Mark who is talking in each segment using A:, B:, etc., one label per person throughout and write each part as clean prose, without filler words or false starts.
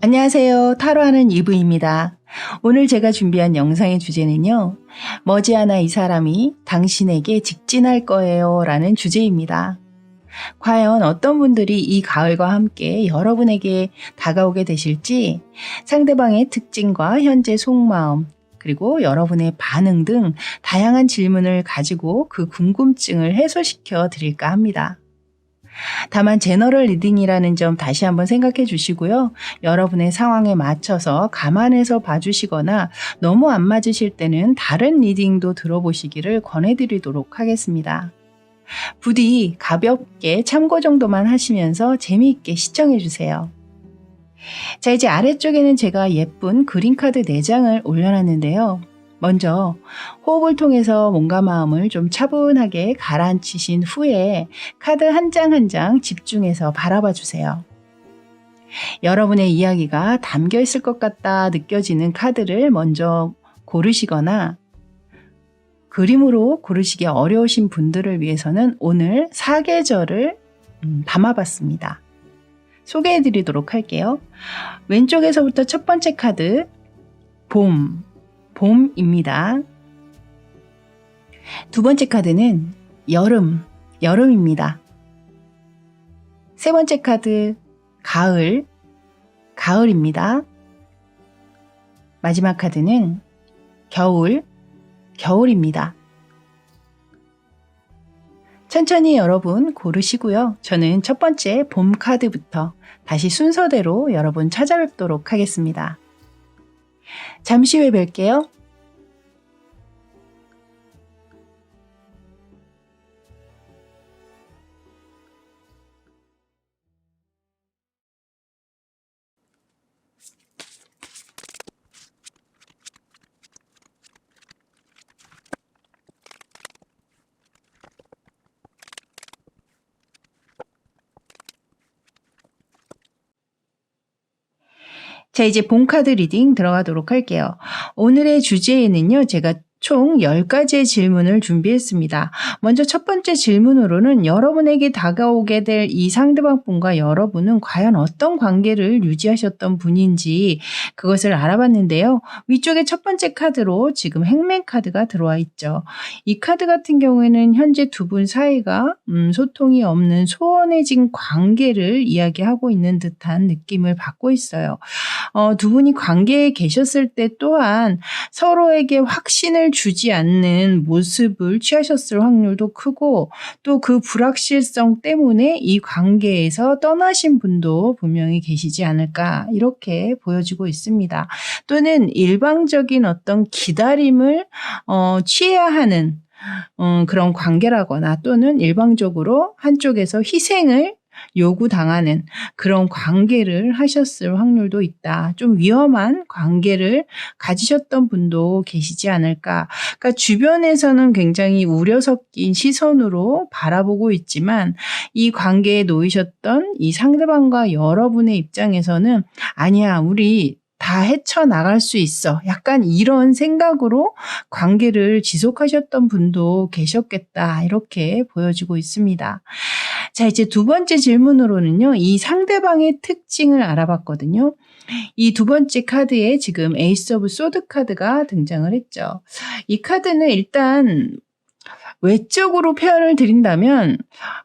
A: 안녕하세요. 타로하는 이브입니다. 오늘 제가 준비한 영상의 주제는요. 머지않아 이 사람이 당신에게 직진할 거예요 라는 주제입니다. 과연 어떤 분들이 이 가을과 함께 여러분에게 다가오게 되실지 상대방의 특징과 현재 속마음 그리고 여러분의 반응 등 다양한 질문을 가지고 그 궁금증을 해소시켜 드릴까 합니다. 다만 제너럴 리딩이라는 점 다시 한번 생각해 주시고요. 여러분의 상황에 맞춰서 감안해서 봐주시거나 너무 안 맞으실 때는 다른 리딩도 들어보시기를 권해드리도록 하겠습니다. 부디 가볍게 참고 정도만 하시면서 재미있게 시청해 주세요. 자, 이제 아래쪽에는 제가 예쁜 그림카드 4장을 올려놨는데요. 먼저 호흡을 통해서 몸과 마음을 좀 차분하게 가라앉히신 후에 카드 한 장 한 장 집중해서 바라봐 주세요. 여러분의 이야기가 담겨 있을 것 같다 느껴지는 카드를 먼저 고르시거나 그림으로 고르시기 어려우신 분들을 위해서는 오늘 사계절을 담아봤습니다. 소개해 드리도록 할게요. 왼쪽에서부터 첫 번째 카드 봄입니다. 두 번째 카드는 여름입니다. 세 번째 카드 가을입니다. 마지막 카드는 겨울입니다. 천천히 여러분 고르시고요. 저는 첫 번째 봄 카드부터 다시 순서대로 여러분 찾아뵙도록 하겠습니다. 잠시 후에 뵐게요. 자, 이제 본 카드 리딩 들어가도록 할게요. 오늘의 주제에는요, 제가 총 10가지의 질문을 준비했습니다. 먼저 첫 번째 질문으로는 여러분에게 다가오게 될 이 상대방 분과 여러분은 과연 어떤 관계를 유지하셨던 분인지 그것을 알아봤는데요. 위쪽에 첫 번째 카드로 지금 행맨 카드가 들어와 있죠. 이 카드 같은 경우에는 현재 두 분 사이가 소통이 없는 소원해진 관계를 이야기하고 있는 듯한 느낌을 받고 있어요. 두 분이 관계에 계셨을 때 또한 서로에게 확신을 주지 않는 모습을 취하셨을 확률도 크고 또 그 불확실성 때문에 이 관계에서 떠나신 분도 분명히 계시지 않을까 이렇게 보여지고 있습니다. 또는 일방적인 어떤 기다림을 취해야 하는 그런 관계라거나 또는 일방적으로 한쪽에서 희생을 요구당하는 그런 관계를 하셨을 확률도 있다. 좀 위험한 관계를 가지셨던 분도 계시지 않을까. 그러니까 주변에서는 굉장히 우려 섞인 시선으로 바라보고 있지만 이 관계에 놓이셨던 이 상대방과 여러분의 입장에서는 아니야, 우리 다 헤쳐나갈 수 있어. 약간 이런 생각으로 관계를 지속하셨던 분도 계셨겠다. 이렇게 보여지고 있습니다. 자, 이제 두 번째 질문으로는요. 이 상대방의 특징을 알아봤거든요. 이 두 번째 카드에 지금 에이스 오브 소드 카드가 등장을 했죠. 이 카드는 일단 외적으로 표현을 드린다면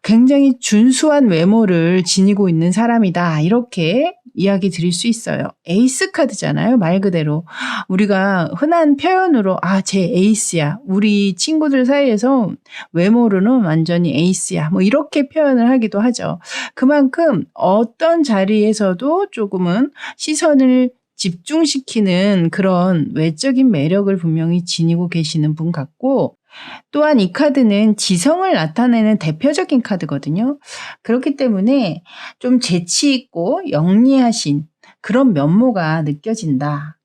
A: 굉장히 준수한 외모를 지니고 있는 사람이다. 이렇게 이야기 드릴 수 있어요. 에이스 카드잖아요. 말 그대로. 우리가 흔한 표현으로 쟤 에이스야. 우리 친구들 사이에서 외모로는 완전히 에이스야. 뭐 이렇게 표현을 하기도 하죠. 그만큼 어떤 자리에서도 조금은 시선을 집중시키는 그런 외적인 매력을 분명히 지니고 계시는 분 같고 또한 이 카드는 지성을 나타내는 대표적인 카드거든요. 그렇기 때문에 좀 재치 있고 영리하신 그런 면모가 느껴진다.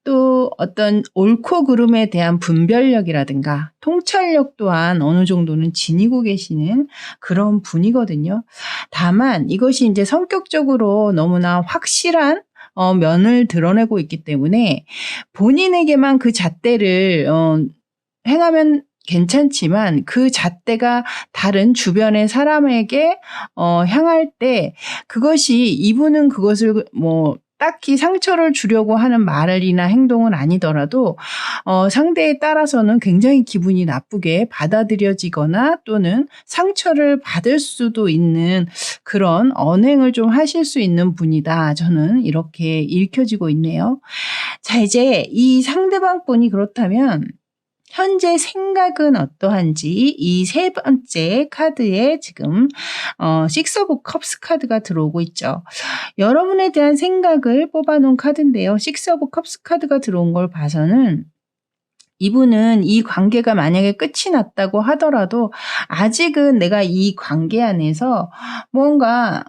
A: 또 어떤 옳고 그름에 대한 분별력이라든가 통찰력 또한 어느 정도는 지니고 계시는 그런 분이거든요. 다만 이것이 이제 성격적으로 너무나 확실한 면을 드러내고 있기 때문에 본인에게만 그 잣대를 행하면 괜찮지만 그 잣대가 다른 주변의 사람에게 향할 때 그것이 이분은 그것을 딱히 상처를 주려고 하는 말이나 행동은 아니더라도 상대에 따라서는 굉장히 기분이 나쁘게 받아들여지거나 또는 상처를 받을 수도 있는 그런 언행을 좀 하실 수 있는 분이다. 저는 이렇게 읽혀지고 있네요. 자, 이제 이 상대방 분이 그렇다면 현재 생각은 어떠한지 이 세 번째 카드에 지금 식스 오브 컵스 카드가 들어오고 있죠. 여러분에 대한 생각을 뽑아놓은 카드인데요. 식스 오브 컵스 카드가 들어온 걸 봐서는 이분은 이 관계가 만약에 끝이 났다고 하더라도 아직은 내가 이 관계 안에서 뭔가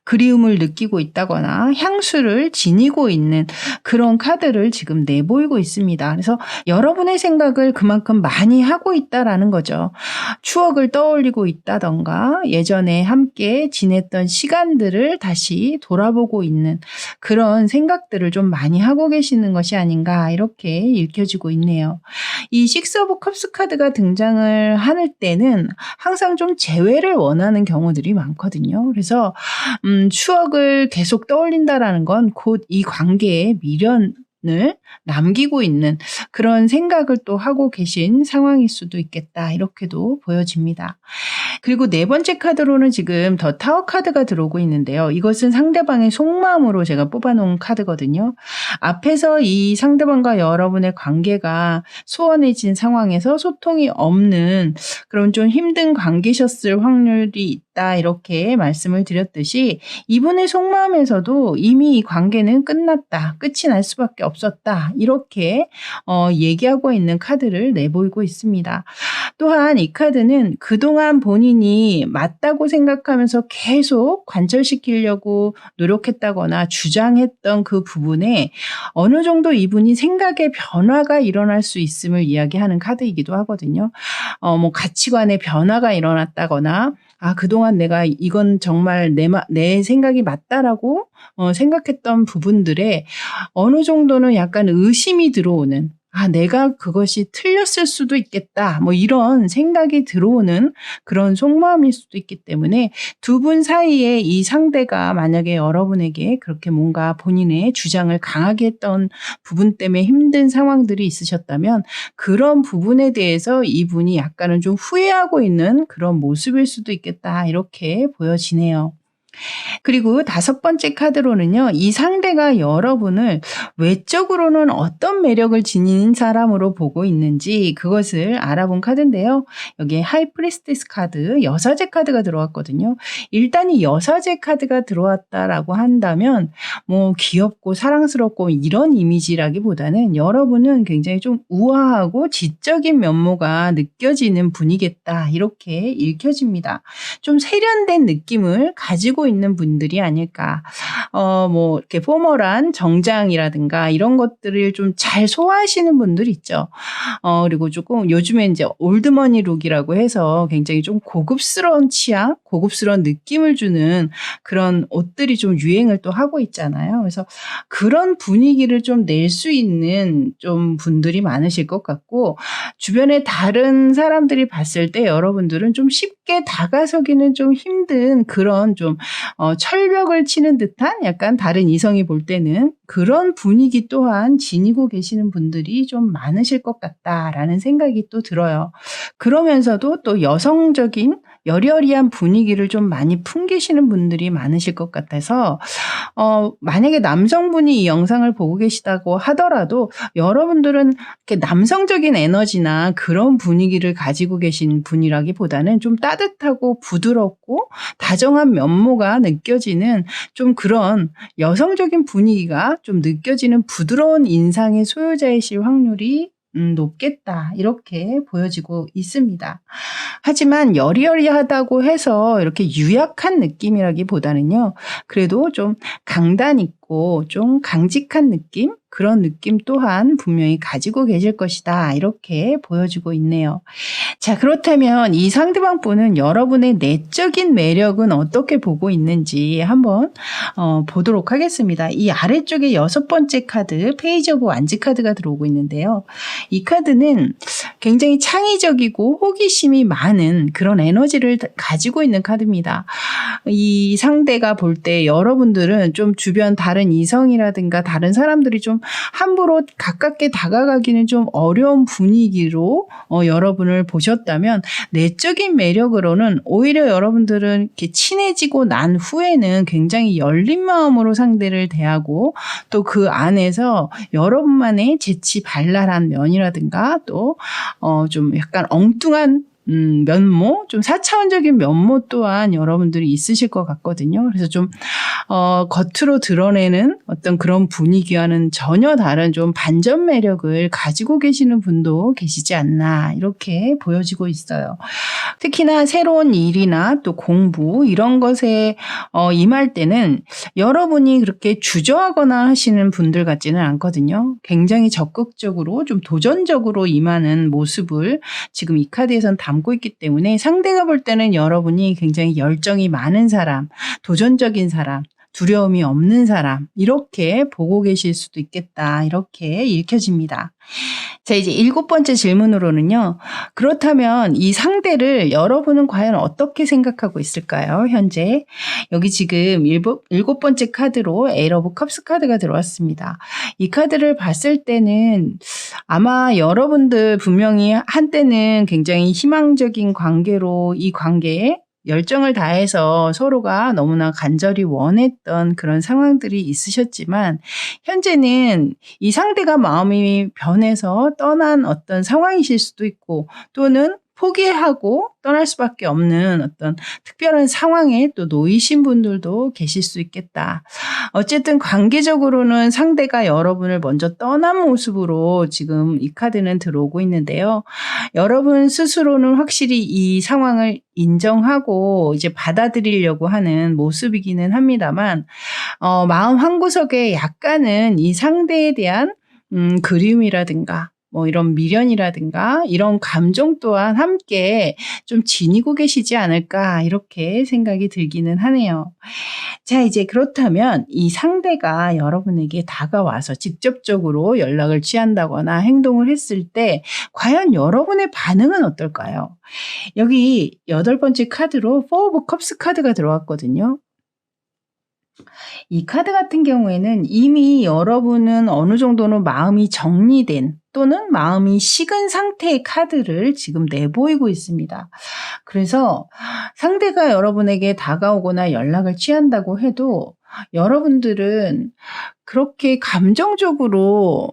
A: 그리움을 느끼고 있다거나 향수를 지니고 있는 그런 카드를 지금 내보이고 있습니다. 그래서 여러분의 생각을 그만큼 많이 하고 있다라는 거죠. 추억을 떠올리고 있다던가 예전에 함께 지냈던 시간들을 다시 돌아보고 있는 그런 생각들을 좀 많이 하고 계시는 것이 아닌가 이렇게 읽혀지고 있네요. 이 식스 오브 컵스 카드가 등장을 할 때는 항상 좀 재회를 원하는 경우들이 많거든요. 그래서 추억을 계속 떠올린다라는 건 곧 이 관계에 미련을 남기고 있는 그런 생각을 또 하고 계신 상황일 수도 있겠다. 이렇게도 보여집니다. 그리고 네 번째 카드로는 지금 더 타워 카드가 들어오고 있는데요. 이것은 상대방의 속마음으로 제가 뽑아놓은 카드거든요. 앞에서 이 상대방과 여러분의 관계가 소원해진 상황에서 소통이 없는 그런 좀 힘든 관계셨을 확률이 있다. 이렇게 말씀을 드렸듯이 이분의 속마음에서도 이미 이 관계는 끝났다. 끝이 날 수밖에 없었다. 이렇게 얘기하고 있는 카드를 내보이고 있습니다. 또한 이 카드는 그동안 본인이 맞다고 생각하면서 계속 관철시키려고 노력했다거나 주장했던 그 부분에 어느 정도 이분이 생각의 변화가 일어날 수 있음을 이야기하는 카드이기도 하거든요. 뭐 가치관의 변화가 일어났다거나 그동안 내가 이건 정말 내 생각이 맞다라고 생각했던 부분들에 어느 정도는 약간 의심이 들어오는 내가 그것이 틀렸을 수도 있겠다. 뭐 이런 생각이 들어오는 그런 속마음일 수도 있기 때문에 두 분 사이에 이 상대가 만약에 여러분에게 그렇게 뭔가 본인의 주장을 강하게 했던 부분 때문에 힘든 상황들이 있으셨다면 그런 부분에 대해서 이분이 약간은 좀 후회하고 있는 그런 모습일 수도 있겠다. 이렇게 보여지네요. 그리고 다섯 번째 카드로는요. 이 상대가 여러분을 외적으로는 어떤 매력을 지닌 사람으로 보고 있는지 그것을 알아본 카드인데요. 여기에 하이 프리스티스 카드, 여사제 카드가 들어왔거든요. 일단 이 여사제 카드가 들어왔다라고 한다면 뭐 귀엽고 사랑스럽고 이런 이미지라기보다는 여러분은 굉장히 좀 우아하고 지적인 면모가 느껴지는 분이겠다. 이렇게 읽혀집니다. 좀 세련된 느낌을 가지고 있는 분들이 아닐까. 뭐 이렇게 포멀한 정장이라든가 이런 것들을 좀 잘 소화하시는 분들 있죠. 그리고 조금 요즘에 이제 올드머니 룩이라고 해서 굉장히 좀 고급스러운 취향, 고급스러운 느낌을 주는 그런 옷들이 좀 유행을 또 하고 있잖아요. 그래서 그런 분위기를 좀 낼 수 있는 좀 분들이 많으실 것 같고 주변에 다른 사람들이 봤을 때 여러분들은 좀 쉽게 다가서기는 좀 힘든 그런 좀 철벽을 치는 듯한 약간 다른 이성이 볼 때는 그런 분위기 또한 지니고 계시는 분들이 좀 많으실 것 같다라는 생각이 또 들어요. 그러면서도 또 여성적인 여리여리한 분위기를 좀 많이 풍기시는 분들이 많으실 것 같아서 만약에 남성분이 이 영상을 보고 계시다고 하더라도 여러분들은 이렇게 남성적인 에너지나 그런 분위기를 가지고 계신 분이라기보다는 좀 따뜻하고 부드럽고 다정한 면모가 느껴지는 좀 그런 여성적인 분위기가 좀 느껴지는 부드러운 인상의 소유자이실 확률이 높겠다 이렇게 보여지고 있습니다. 하지만 여리여리하다고 해서 이렇게 유약한 느낌이라기보다는요. 그래도 좀 강단 있고 있고 좀 강직한 느낌? 그런 느낌 또한 분명히 가지고 계실 것이다. 이렇게 보여주고 있네요. 자, 그렇다면 이 상대방 분은 여러분의 내적인 매력은 어떻게 보고 있는지 한번 보도록 하겠습니다. 이 아래쪽에 6번째 카드, 페이지 오브 완즈 카드가 들어오고 있는데요. 이 카드는 굉장히 창의적이고 호기심이 많은 그런 에너지를 가지고 있는 카드입니다. 이 상대가 볼 때 여러분들은 좀 주변 다른 이성이라든가 다른 사람들이 좀 함부로 가깝게 다가가기는 좀 어려운 분위기로 여러분을 보셨다면 내적인 매력으로는 오히려 여러분들은 이렇게 친해지고 난 후에는 굉장히 열린 마음으로 상대를 대하고 또 그 안에서 여러분만의 재치발랄한 면이라든가 또 좀 약간 엉뚱한 면모, 좀 4차원적인 면모 또한 여러분들이 있으실 것 같거든요. 그래서 좀 겉으로 드러내는 어떤 그런 분위기와는 전혀 다른 좀 반전 매력을 가지고 계시는 분도 계시지 않나 이렇게 보여지고 있어요. 특히나 새로운 일이나 또 공부 이런 것에 임할 때는 여러분이 그렇게 주저하거나 하시는 분들 같지는 않거든요. 굉장히 적극적으로 좀 도전적으로 임하는 모습을 지금 이 카드에선 담고 있기 때문에 상대가 볼 때는 여러분이 굉장히 열정이 많은 사람, 도전적인 사람, 두려움이 없는 사람 이렇게 보고 계실 수도 있겠다 이렇게 읽혀집니다. 자, 이제 7번째 질문으로는요. 그렇다면 이 상대를 여러분은 과연 어떻게 생각하고 있을까요? 현재 여기 지금 7번째 카드로 에이스 오브 컵스 카드가 들어왔습니다. 이 카드를 봤을 때는 아마 여러분들 분명히 한때는 굉장히 희망적인 관계로 이 관계에 열정을 다해서 서로가 너무나 간절히 원했던 그런 상황들이 있으셨지만 현재는 이 상대가 마음이 변해서 떠난 어떤 상황이실 수도 있고 또는 포기하고 떠날 수밖에 없는 어떤 특별한 상황에 또 놓이신 분들도 계실 수 있겠다. 어쨌든 관계적으로는 상대가 여러분을 먼저 떠난 모습으로 지금 이 카드는 들어오고 있는데요. 여러분 스스로는 확실히 이 상황을 인정하고 이제 받아들이려고 하는 모습이기는 합니다만 마음 한구석에 약간은 이 상대에 대한 그리움이라든가 뭐 이런 미련이라든가 이런 감정 또한 함께 좀 지니고 계시지 않을까 이렇게 생각이 들기는 하네요. 자, 이제 그렇다면 이 상대가 여러분에게 다가와서 직접적으로 연락을 취한다거나 행동을 했을 때 과연 여러분의 반응은 어떨까요? 여기 8번째 카드로 포 오브 컵스 카드가 들어왔거든요. 이 카드 같은 경우에는 이미 여러분은 어느 정도는 마음이 정리된 또는 마음이 식은 상태의 카드를 지금 내보이고 있습니다. 그래서 상대가 여러분에게 다가오거나 연락을 취한다고 해도 여러분들은 그렇게 감정적으로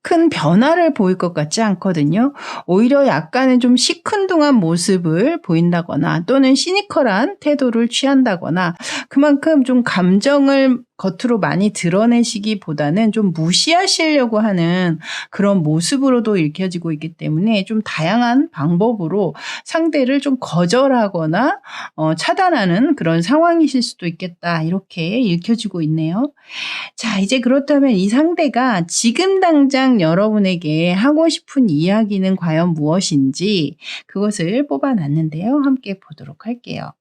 A: 큰 변화를 보일 것 같지 않거든요. 오히려 약간은 좀 시큰둥한 모습을 보인다거나 또는 시니컬한 태도를 취한다거나 그만큼 좀 감정을 겉으로 많이 드러내시기보다는 좀 무시하시려고 하는 그런 모습으로도 읽혀지고 있기 때문에 좀 다양한 방법으로 상대를 좀 거절하거나 차단하는 그런 상황이실 수도 있겠다 이렇게 읽혀지고 있네요. 자, 이제 그렇다면 이 상대가 지금 당장 여러분에게 하고 싶은 이야기는 과연 무엇인지 그것을 뽑아놨는데요. 함께 보도록 할게요.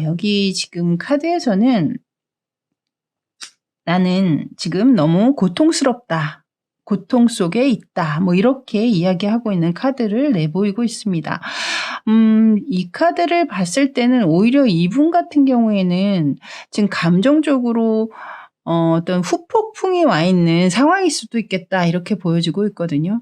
A: 여기 지금 카드에서는 나는 지금 너무 고통스럽다. 고통 속에 있다. 뭐 이렇게 이야기하고 있는 카드를 내보이고 있습니다. 이 카드를 봤을 때는 오히려 이분 같은 경우에는 지금 감정적으로 어떤 후폭풍이 와 있는 상황일 수도 있겠다 이렇게 보여지고 있거든요.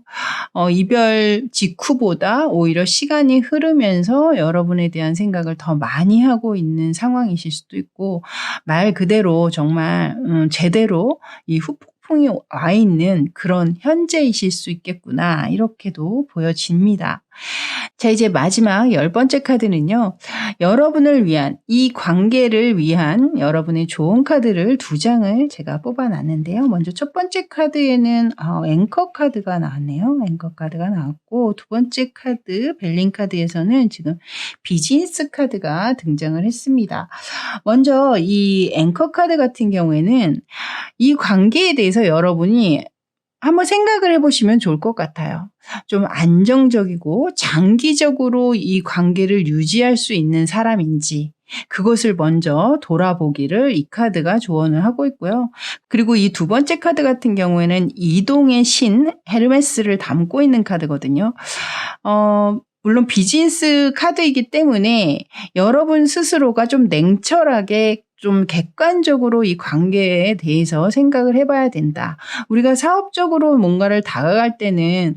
A: 이별 직후보다 오히려 시간이 흐르면서 여러분에 대한 생각을 더 많이 하고 있는 상황이실 수도 있고 말 그대로 정말 제대로 이 후폭풍이 와 있는 그런 현재이실 수 있겠구나 이렇게도 보여집니다. 자, 이제 마지막 10번째 카드는요. 여러분을 위한 이 관계를 위한 여러분의 좋은 카드를 2장을 제가 뽑아 놨는데요. 먼저 첫 번째 카드에는 앵커 카드가 나왔네요. 앵커 카드가 나왔고 두 번째 카드 벨링 카드에서는 지금 비즈니스 카드가 등장을 했습니다. 먼저 이 앵커 카드 같은 경우에는 이 관계에 대해서 여러분이 한번 생각을 해보시면 좋을 것 같아요. 좀 안정적이고 장기적으로 이 관계를 유지할 수 있는 사람인지 그것을 먼저 돌아보기를 이 카드가 조언을 하고 있고요. 그리고 이 두 번째 카드 같은 경우에는 이동의 신 헤르메스를 담고 있는 카드거든요. 물론 비즈니스 카드이기 때문에 여러분 스스로가 좀 냉철하게 좀 객관적으로 이 관계에 대해서 생각을 해봐야 된다. 우리가 사업적으로 뭔가를 다가갈 때는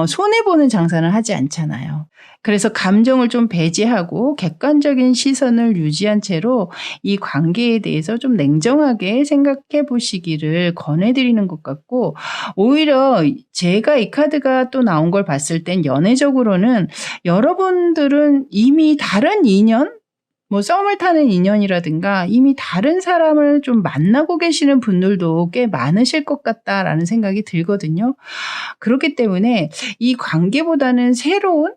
A: 손해보는 장사는 하지 않잖아요. 그래서 감정을 좀 배제하고 객관적인 시선을 유지한 채로 이 관계에 대해서 좀 냉정하게 생각해 보시기를 권해드리는 것 같고, 오히려 제가 이 카드가 또 나온 걸 봤을 땐 연애적으로는 여러분들은 이미 다른 인연? 썸을 타는 인연이라든가 이미 다른 사람을 좀 만나고 계시는 분들도 꽤 많으실 것 같다라는 생각이 들거든요. 그렇기 때문에 이 관계보다는 새로운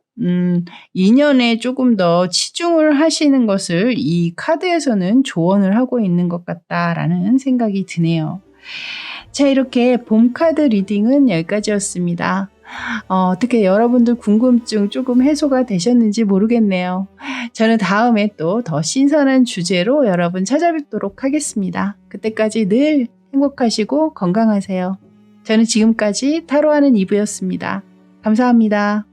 A: 인연에 조금 더 치중을 하시는 것을 이 카드에서는 조언을 하고 있는 것 같다라는 생각이 드네요. 자, 이렇게 봄 카드 리딩은 여기까지였습니다. 어떻게 여러분들 궁금증 조금 해소가 되셨는지 모르겠네요. 저는 다음에 또 더 신선한 주제로 여러분 찾아뵙도록 하겠습니다. 그때까지 늘 행복하시고 건강하세요. 저는 지금까지 타로하는 이브였습니다. 감사합니다.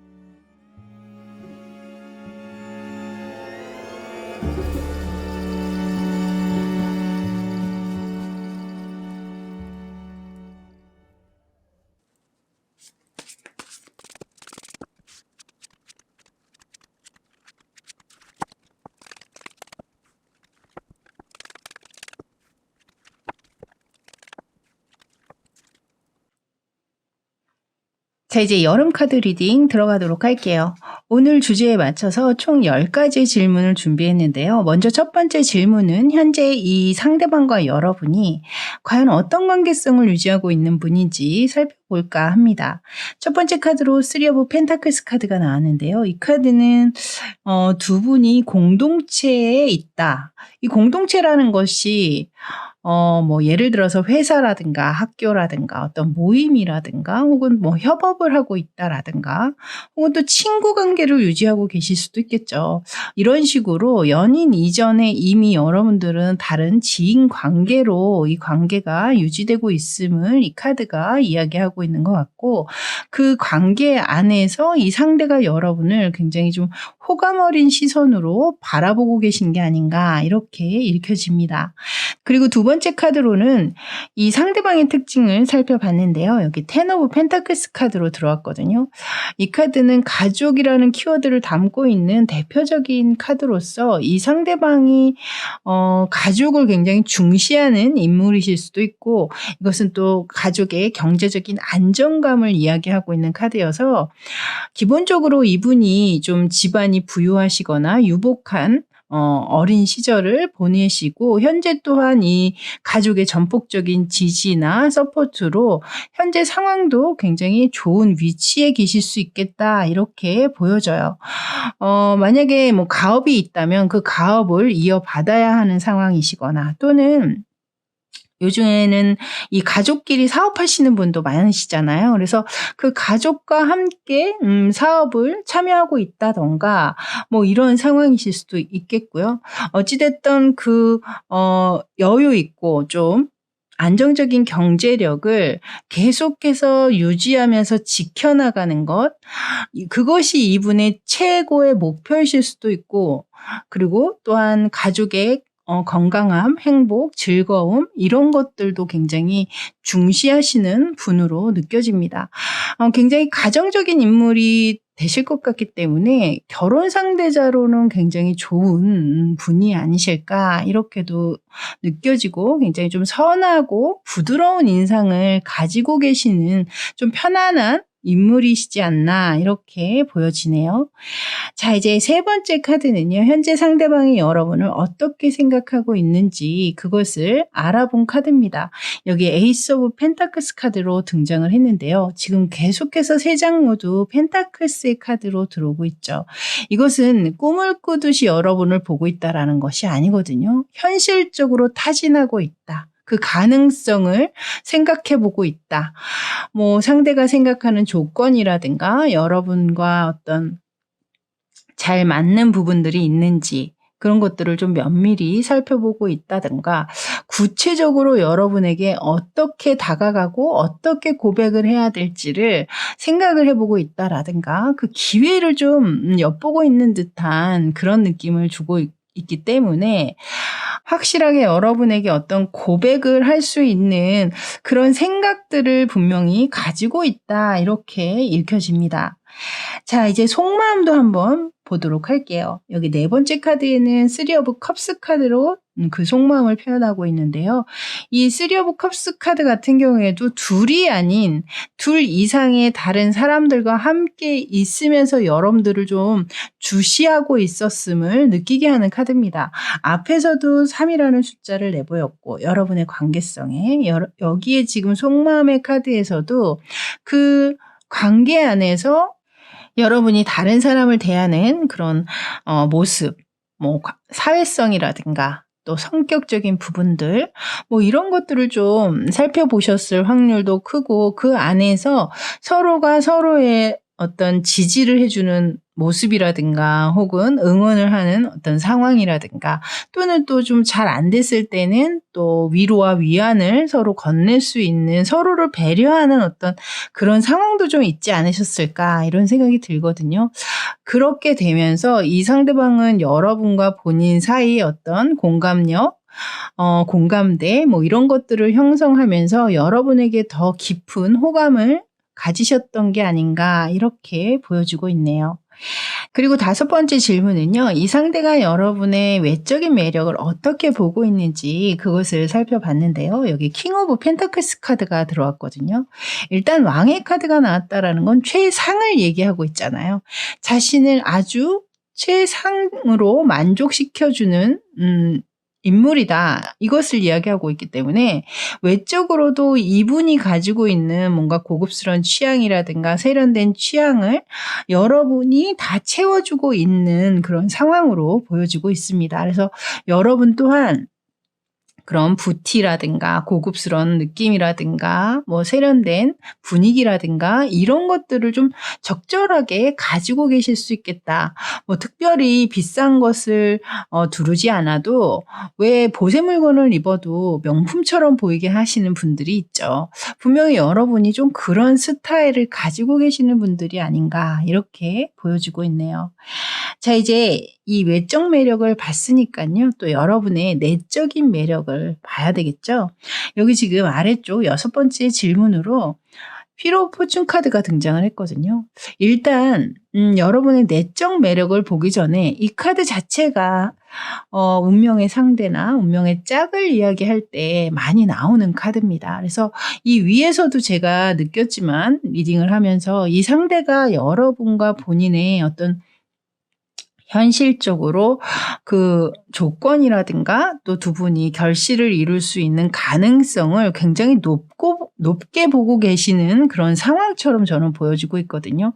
A: 자, 이제 여름 카드 리딩 들어가도록 할게요. 오늘 주제에 맞춰서 총 10가지 질문을 준비했는데요. 먼저 첫 번째 질문은 현재 이 상대방과 여러분이 과연 어떤 관계성을 유지하고 있는 분인지 살펴볼까 합니다. 첫 번째 카드로 3 오브 펜타클스 카드가 나왔는데요. 이 카드는 두 분이 공동체에 있다. 이 공동체라는 것이 예를 들어서 회사라든가 학교라든가 어떤 모임이라든가 혹은 협업을 하고 있다라든가 혹은 또 친구 관계를 유지하고 계실 수도 있겠죠. 이런 식으로 연인 이전에 이미 여러분들은 다른 지인 관계로 이 관계가 유지되고 있음을 이 카드가 이야기하고 있는 것 같고, 그 관계 안에서 이 상대가 여러분을 굉장히 좀 호감 어린 시선으로 바라보고 계신 게 아닌가 이렇게 읽혀집니다. 그리고 두 번째 카드로는 이 상대방의 특징을 살펴봤는데요. 여기 10 오브 펜타클스 카드로 들어왔거든요. 이 카드는 가족이라는 키워드를 담고 있는 대표적인 카드로서 이 상대방이 가족을 굉장히 중시하는 인물이실 수도 있고, 이것은 또 가족의 경제적인 안정감을 이야기하고 있는 카드여서 기본적으로 이분이 좀 집안이 부유하시거나 유복한 어린 시절을 보내시고 현재 또한 이 가족의 전폭적인 지지나 서포트로 현재 상황도 굉장히 좋은 위치에 계실 수 있겠다 이렇게 보여져요. 만약에 가업이 있다면 그 가업을 이어받아야 하는 상황이시거나, 또는 요즘에는 이 가족끼리 사업하시는 분도 많으시잖아요. 그래서 그 가족과 함께 사업을 참여하고 있다던가 이런 상황이실 수도 있겠고요. 어찌됐든 여유 있고 좀 안정적인 경제력을 계속해서 유지하면서 지켜나가는 것, 그것이 이분의 최고의 목표이실 수도 있고, 그리고 또한 가족의 건강함, 행복, 즐거움 이런 것들도 굉장히 중시하시는 분으로 느껴집니다. 굉장히 가정적인 인물이 되실 것 같기 때문에 결혼 상대자로는 굉장히 좋은 분이 아니실까 이렇게도 느껴지고, 굉장히 좀 선하고 부드러운 인상을 가지고 계시는 좀 편안한 인물이시지 않나 이렇게 보여지네요. 자, 이제 세 번째 카드는요. 현재 상대방이 여러분을 어떻게 생각하고 있는지 그것을 알아본 카드입니다. 여기 에이스 오브 펜타클스 카드로 등장을 했는데요. 지금 계속해서 세 장 모두 펜타클스의 카드로 들어오고 있죠. 이것은 꿈을 꾸듯이 여러분을 보고 있다라는 것이 아니거든요. 현실적으로 타진하고 있다. 그 가능성을 생각해 보고 있다. 뭐 상대가 생각하는 조건이라든가 여러분과 어떤 잘 맞는 부분들이 있는지 그런 것들을 좀 면밀히 살펴보고 있다든가 구체적으로 여러분에게 어떻게 다가가고 어떻게 고백을 해야 될지를 생각을 해보고 있다라든가 그 기회를 좀 엿보고 있는 듯한 그런 느낌을 주고 있기 때문에 확실하게 여러분에게 어떤 고백을 할 수 있는 그런 생각들을 분명히 가지고 있다 이렇게 읽혀집니다. 자, 이제 속마음도 한번 보도록 할게요. 여기 네 번째 카드에는 쓰리 오브 컵스 카드로 그 속마음을 표현하고 있는데요. 이 쓰리 오브 컵스 카드 같은 경우에도 둘이 아닌 둘 이상의 다른 사람들과 함께 있으면서 여러분들을 좀 주시하고 있었음을 느끼게 하는 카드입니다. 앞에서도 3이라는 숫자를 내보였고 여러분의 관계성에 여기에 지금 속마음의 카드에서도 그 관계 안에서 여러분이 다른 사람을 대하는 그런 모습, 뭐 사회성이라든가 또 성격적인 부분들 뭐 이런 것들을 좀 살펴보셨을 확률도 크고 그 안에서 서로가 서로의 어떤 지지를 해주는 모습이라든가 혹은 응원을 하는 어떤 상황이라든가 또는 또 좀 잘 안 됐을 때는 또 위로와 위안을 서로 건넬 수 있는 서로를 배려하는 어떤 그런 상황도 좀 있지 않으셨을까 이런 생각이 들거든요. 그렇게 되면서 이 상대방은 여러분과 본인 사이의 어떤 공감력 공감대 뭐 이런 것들을 형성하면서 여러분에게 더 깊은 호감을 가지셨던 게 아닌가 이렇게 보여주고 있네요. 그리고 다섯 번째 질문은요. 이 상대가 여러분의 외적인 매력을 어떻게 보고 있는지 그것을 살펴봤는데요. 여기 킹 오브 펜타클스 카드가 들어왔거든요. 일단 왕의 카드가 나왔다라는 건 최상을 얘기하고 있잖아요. 자신을 아주 최상으로 만족시켜주는 인물이다. 이것을 이야기하고 있기 때문에 외적으로도 이분이 가지고 있는 뭔가 고급스러운 취향이라든가 세련된 취향을 여러분이 다 채워주고 있는 그런 상황으로 보여지고 있습니다. 그래서 여러분 또한 그런 뷰티라든가 고급스러운 느낌이라든가 뭐 세련된 분위기라든가 이런 것들을 좀 적절하게 가지고 계실 수 있겠다. 뭐 특별히 비싼 것을 두르지 않아도 왜 보세 물건을 입어도 명품처럼 보이게 하시는 분들이 있죠. 분명히 여러분이 좀 그런 스타일을 가지고 계시는 분들이 아닌가 이렇게 보여지고 있네요. 자, 이제 이 외적 매력을 봤으니까요. 또 여러분의 내적인 매력을 봐야 되겠죠. 여기 지금 아래쪽 여섯 번째 질문으로 휠 오브 포춘 카드가 등장을 했거든요. 일단 여러분의 내적 매력을 보기 전에 이 카드 자체가 운명의 상대나 운명의 짝을 이야기할 때 많이 나오는 카드입니다. 그래서 이 위에서도 제가 느꼈지만 리딩을 하면서 이 상대가 여러분과 본인의 어떤 현실적으로 그 조건이라든가 또 두 분이 결실을 이룰 수 있는 가능성을 굉장히 높게 보고 계시는 그런 상황처럼 저는 보여지고 있거든요.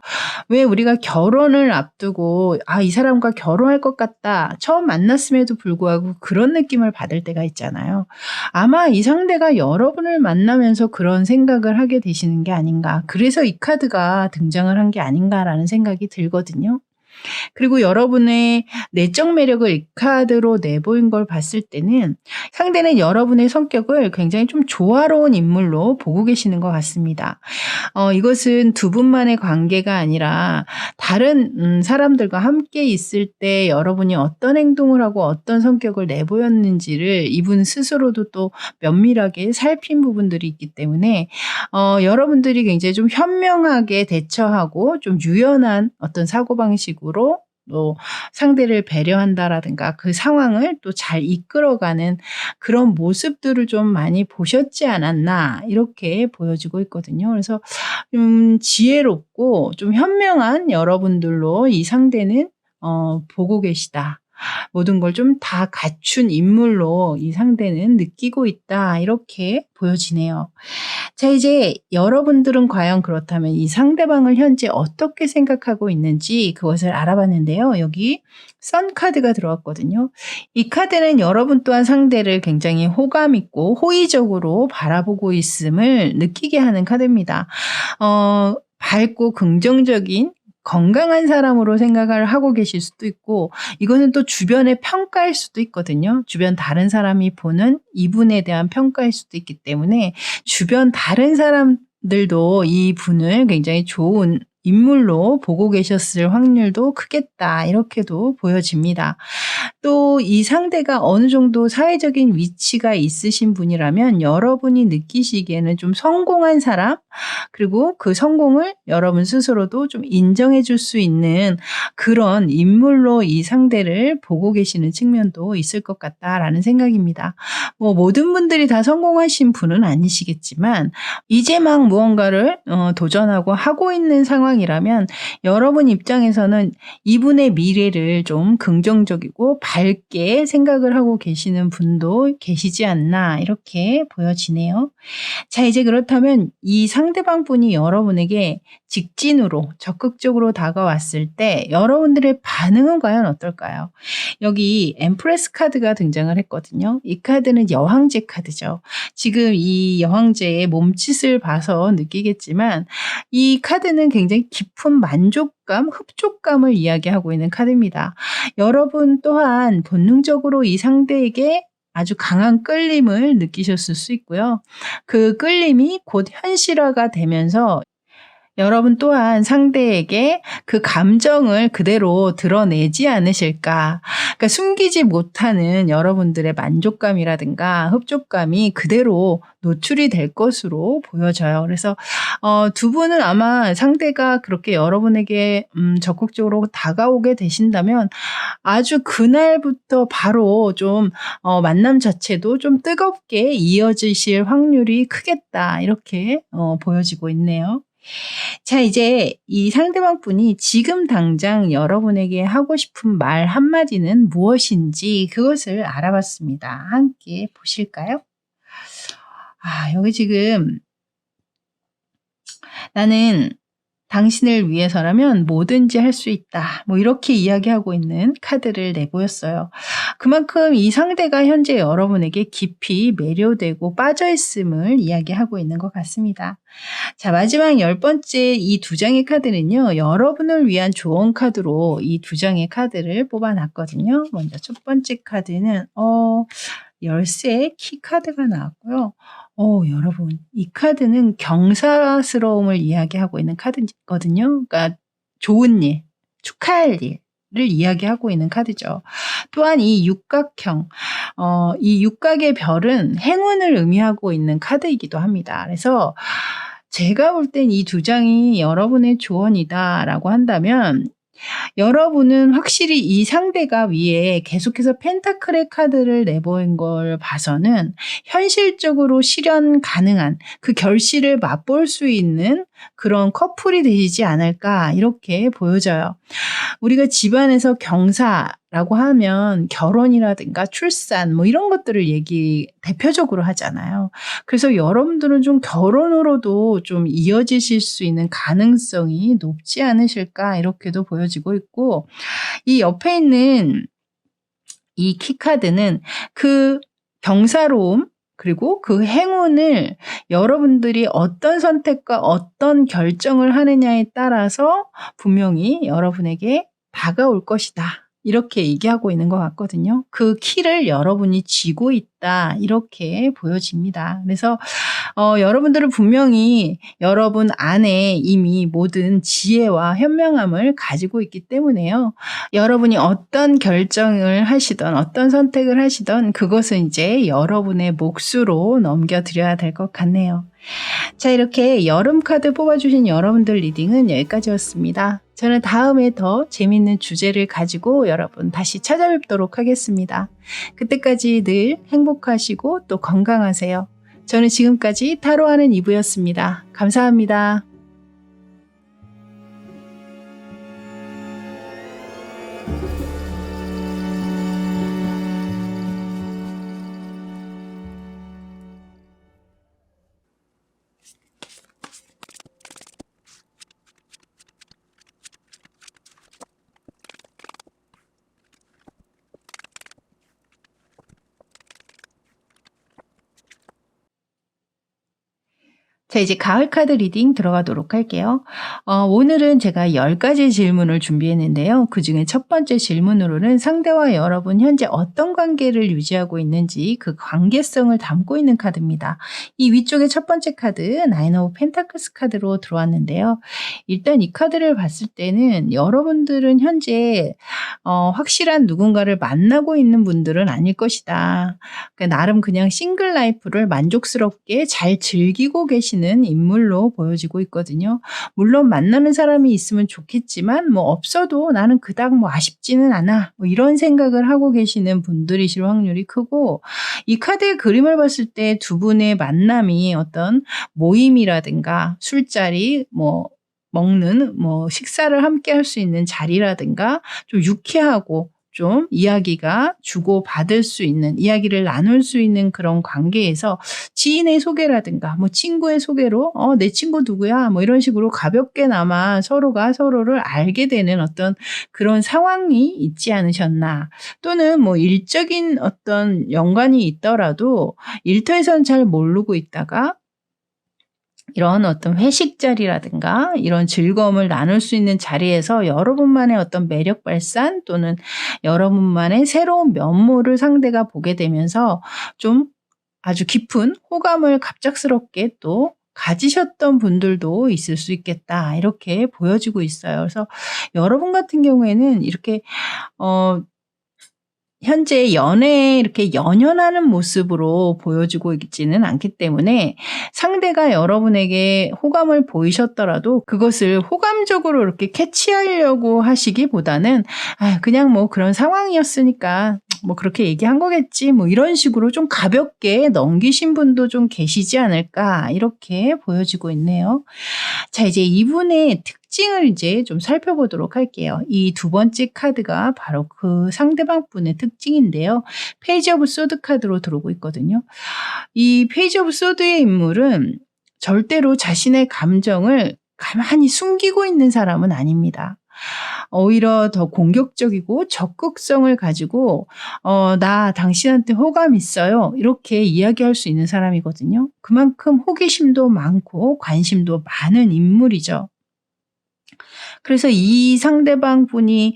A: 왜 우리가 결혼을 앞두고 이 사람과 결혼할 것 같다. 처음 만났음에도 불구하고 그런 느낌을 받을 때가 있잖아요. 아마 이 상대가 여러분을 만나면서 그런 생각을 하게 되시는 게 아닌가. 그래서 이 카드가 등장을 한 게 아닌가라는 생각이 들거든요. 그리고 여러분의 내적 매력을 이 카드로 내보인 걸 봤을 때는 상대는 여러분의 성격을 굉장히 좀 조화로운 인물로 보고 계시는 것 같습니다. 이것은 두 분만의 관계가 아니라 다른 사람들과 함께 있을 때 여러분이 어떤 행동을 하고 어떤 성격을 내보였는지를 이분 스스로도 또 면밀하게 살핀 부분들이 있기 때문에 여러분들이 굉장히 좀 현명하게 대처하고 좀 유연한 어떤 사고방식으로 또 상대를 배려한다라든가 그 상황을 또 잘 이끌어가는 그런 모습들을 좀 많이 보셨지 않았나 이렇게 보여지고 있거든요. 그래서 지혜롭고 좀 현명한 여러분들로 이 상대는 보고 계시다. 모든 걸 좀 다 갖춘 인물로 이 상대는 느끼고 있다. 이렇게 보여지네요. 자, 이제 여러분들은 과연 그렇다면 이 상대방을 현재 어떻게 생각하고 있는지 그것을 알아봤는데요. 여기 선 카드가 들어왔거든요. 이 카드는 여러분 또한 상대를 굉장히 호감 있고 호의적으로 바라보고 있음을 느끼게 하는 카드입니다. 밝고 긍정적인 건강한 사람으로 생각을 하고 계실 수도 있고 이거는 또 주변의 평가일 수도 있거든요. 주변 다른 사람이 보는 이분에 대한 평가일 수도 있기 때문에 주변 다른 사람들도 이 분을 굉장히 좋은 인물로 보고 계셨을 확률도 크겠다 이렇게도 보여집니다. 또 이 상대가 어느 정도 사회적인 위치가 있으신 분이라면 여러분이 느끼시기에는 좀 성공한 사람 그리고 그 성공을 여러분 스스로도 좀 인정해 줄 수 있는 그런 인물로 이 상대를 보고 계시는 측면도 있을 것 같다라는 생각입니다. 모든 분들이 다 성공하신 분은 아니시겠지만 이제 막 무언가를 도전하고 하고 있는 상황이라면 여러분 입장에서는 이분의 미래를 좀 긍정적이고 밝게 생각을 하고 계시는 분도 계시지 않나 이렇게 보여지네요. 자, 이제 그렇다면 이 상대방 분이 여러분에게 직진으로 적극적으로 다가왔을 때 여러분들의 반응은 과연 어떨까요? 여기 엠프레스 카드가 등장을 했거든요. 이 카드는 여왕제 카드죠. 지금 이 여왕제의 몸짓을 봐서 느끼겠지만 이 카드는 굉장히 깊은 만족감, 흡족감을 이야기하고 있는 카드입니다. 여러분 또한 본능적으로 이 상대에게 아주 강한 끌림을 느끼셨을 수 있고요. 그 끌림이 곧 현실화가 되면서 여러분 또한 상대에게 그 감정을 그대로 드러내지 않으실까. 그러니까 숨기지 못하는 여러분들의 만족감이라든가 흡족감이 그대로 노출이 될 것으로 보여져요. 그래서 두 분은 아마 상대가 그렇게 여러분에게 적극적으로 다가오게 되신다면 아주 그날부터 바로 좀 만남 자체도 좀 뜨겁게 이어지실 확률이 크겠다. 이렇게 보여지고 있네요. 자, 이제 이 상대방 분이 지금 당장 여러분에게 하고 싶은 말 한마디는 무엇인지 그것을 알아봤습니다. 함께 보실까요? 여기 지금 나는 당신을 위해서라면 뭐든지 할 수 있다. 이렇게 이야기하고 있는 카드를 내보였어요. 그만큼 이 상대가 현재 여러분에게 깊이 매료되고 빠져있음을 이야기하고 있는 것 같습니다. 자, 마지막 10번째 이 두 장의 카드는요. 여러분을 위한 조언 카드로 이 두 장의 카드를 뽑아놨거든요. 먼저 첫 번째 카드는 열쇠 키 카드가 나왔고요. 여러분, 이 카드는 경사스러움을 이야기하고 있는 카드거든요. 그러니까 좋은 일, 축하할 일을 이야기하고 있는 카드죠. 또한 이 육각형, 이 육각의 별은 행운을 의미하고 있는 카드이기도 합니다. 그래서 제가 볼 땐 이 두 장이 여러분의 조언이다라고 한다면 여러분은 확실히 이 상대가 위에 계속해서 펜타클의 카드를 내보인 걸 봐서는 현실적으로 실현 가능한 그 결실을 맛볼 수 있는 그런 커플이 되시지 않을까 이렇게 보여져요. 우리가 집안에서 경사라고 하면 결혼이라든가 출산 이런 것들을 대표적으로 하잖아요. 그래서 여러분들은 좀 결혼으로도 좀 이어지실 수 있는 가능성이 높지 않으실까 이렇게도 보여지고 있고 이 옆에 있는 이 키카드는 그 경사로움 그리고 그 행운을 여러분들이 어떤 선택과 어떤 결정을 하느냐에 따라서 분명히 여러분에게 다가올 것이다. 이렇게 얘기하고 있는 것 같거든요. 그 키를 여러분이 쥐고 있다. 이렇게 보여집니다. 그래서 여러분들은 분명히 여러분 안에 이미 모든 지혜와 현명함을 가지고 있기 때문에요. 여러분이 어떤 결정을 하시던 어떤 선택을 하시던 그것은 이제 여러분의 몫으로 넘겨드려야 될 것 같네요. 자, 이렇게 여름 카드 뽑아주신 여러분들 리딩은 여기까지였습니다. 자, 저는 다음에 더 재밌는 주제를 가지고 여러분 다시 찾아뵙도록 하겠습니다. 그때까지 늘 행복하시고 또 건강하세요. 저는 지금까지 타로하는 이브였습니다. 감사합니다. 자, 이제 가을 카드 리딩 들어가도록 할게요. 오늘은 제가 10가지 질문을 준비했는데요. 그중에 첫 번째 질문으로는 상대와 여러분 현재 어떤 관계를 유지하고 있는지 그 관계성을 담고 있는 카드입니다. 이 위쪽에 첫 번째 카드 나인 오브 펜타클스 카드로 들어왔는데요. 일단 이 카드를 봤을 때는 여러분들은 현재 확실한 누군가를 만나고 있는 분들은 아닐 것이다. 그러니까 나름 그냥 싱글 라이프를 만족스럽게 잘 즐기고 계시는 인물로 보여지고 있거든요. 물론 만나는 사람이 있으면 좋겠지만 뭐 없어도 나는 그닥 뭐 아쉽지는 않아. 뭐 이런 생각을 하고 계시는 분들이실 확률이 크고, 이 카드의 그림을 봤을 때 두 분의 만남이 어떤 모임이라든가 술자리, 먹는 식사를 함께 할 수 있는 자리라든가 좀 유쾌하고 좀 이야기가 주고받을 수 있는, 이야기를 나눌 수 있는 그런 관계에서 지인의 소개라든가 친구의 소개로 내 친구 누구야 이런 식으로 가볍게나마 서로가 서로를 알게 되는 어떤 그런 상황이 있지 않으셨나. 또는 일적인 어떤 연관이 있더라도 일터에서는 잘 모르고 있다가 이런 어떤 회식 자리라든가 이런 즐거움을 나눌 수 있는 자리에서 여러분만의 어떤 매력 발산 또는 여러분만의 새로운 면모를 상대가 보게 되면서 좀 아주 깊은 호감을 갑작스럽게 또 가지셨던 분들도 있을 수 있겠다, 이렇게 보여지고 있어요. 그래서 여러분 같은 경우에는 이렇게 현재 연애에 이렇게 연연하는 모습으로 보여지고 있지는 않기 때문에 상대가 여러분에게 호감을 보이셨더라도 그것을 호감적으로 이렇게 캐치하려고 하시기보다는 그냥 그런 상황이었으니까 그렇게 얘기한 거겠지 이런 식으로 좀 가볍게 넘기신 분도 좀 계시지 않을까, 이렇게 보여지고 있네요. 자, 이제 이분의 특징을 이제 좀 살펴보도록 할게요. 이 두 번째 카드가 바로 그 상대방 분의 특징인데요. 페이지 오브 소드 카드로 들어오고 있거든요. 이 페이지 오브 소드의 인물은 절대로 자신의 감정을 가만히 숨기고 있는 사람은 아닙니다. 오히려 더 공격적이고 적극성을 가지고 나 당신한테 호감 있어요, 이렇게 이야기할 수 있는 사람이거든요. 그만큼 호기심도 많고 관심도 많은 인물이죠. 그래서 이 상대방 분이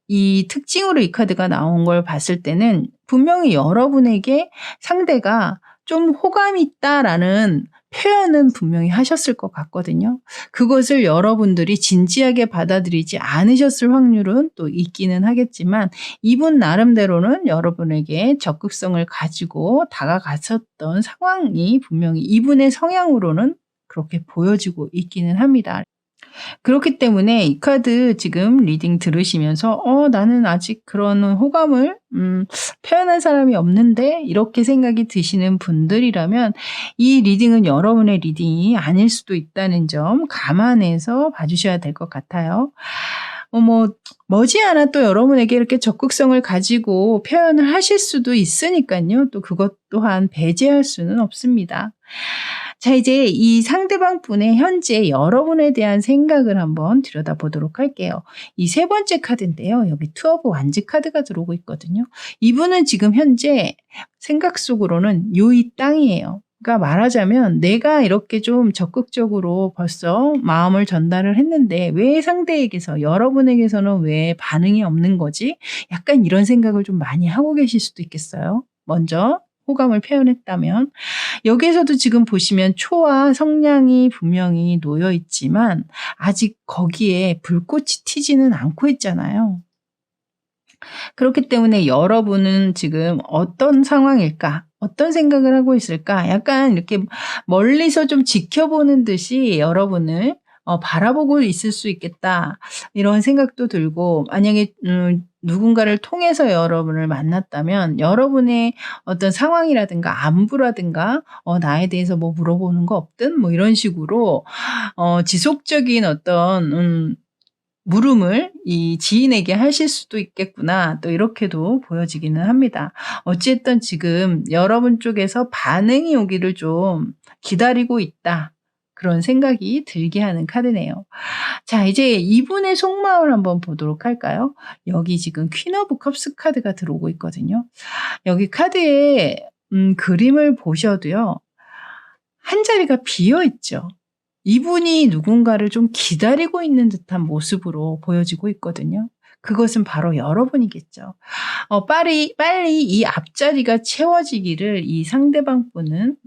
A: 이 특징으로 이 카드가 나온 걸 봤을 때는 분명히 여러분에게 상대가 좀 호감이 있다라는 표현은 분명히 하셨을 것 같거든요. 그것을 여러분들이 진지하게 받아들이지 않으셨을 확률은 또 있기는 하겠지만 이분 나름대로는 여러분에게 적극성을 가지고 다가갔었던 상황이 분명히 이분의 성향으로는 그렇게 보여지고 있기는 합니다. 그렇기 때문에 이 카드 지금 리딩 들으시면서 나는 아직 그런 호감을 표현한 사람이 없는데, 이렇게 생각이 드시는 분들이라면 이 리딩은 여러분의 리딩이 아닐 수도 있다는 점 감안해서 봐주셔야 될 것 같아요. 머지않아 또 여러분에게 이렇게 적극성을 가지고 표현을 하실 수도 있으니까요. 또 그것 또한 배제할 수는 없습니다. 자, 이제 이 상대방 분의 현재 여러분에 대한 생각을 한번 들여다보도록 할게요. 이 세 번째 카드인데요. 여기 투 오브 완즈 카드가 들어오고 있거든요. 이분은 지금 현재 생각 속으로는 요이 땅이에요. 그러니까 말하자면 내가 이렇게 좀 적극적으로 벌써 마음을 전달을 했는데 왜 상대에게서, 여러분에게서는 왜 반응이 없는 거지? 약간 이런 생각을 좀 많이 하고 계실 수도 있겠어요. 먼저 호감을 표현했다면. 여기에서도 지금 보시면 초와 성냥이 분명히 놓여 있지만 아직 거기에 불꽃이 튀지는 않고 있잖아요. 그렇기 때문에 여러분은 지금 어떤 상황일까? 어떤 생각을 하고 있을까? 약간 이렇게 멀리서 좀 지켜보는 듯이 여러분을 바라보고 있을 수 있겠다. 이런 생각도 들고 만약에 누군가를 통해서 여러분을 만났다면 여러분의 어떤 상황이라든가 안부라든가 나에 대해서 뭐 물어보는 거 없든 뭐 이런 식으로 지속적인 어떤 물음을 이 지인에게 하실 수도 있겠구나. 또 이렇게도 보여지기는 합니다. 어찌됐든 지금 여러분 쪽에서 반응이 오기를 좀 기다리고 있다. 그런 생각이 들게 하는 카드네요. 자, 이제 이분의 속마음을 한번 보도록 할까요? 여기 지금 퀸 오브 컵스 카드가 들어오고 있거든요. 여기 카드에 그림을 보셔도요. 한 자리가 비어 있죠. 이분이 누군가를 좀 기다리고 있는 듯한 모습으로 보여지고 있거든요. 그것은 바로 여러분이겠죠. 빨리 이 앞자리가 채워지기를 이 상대방 분은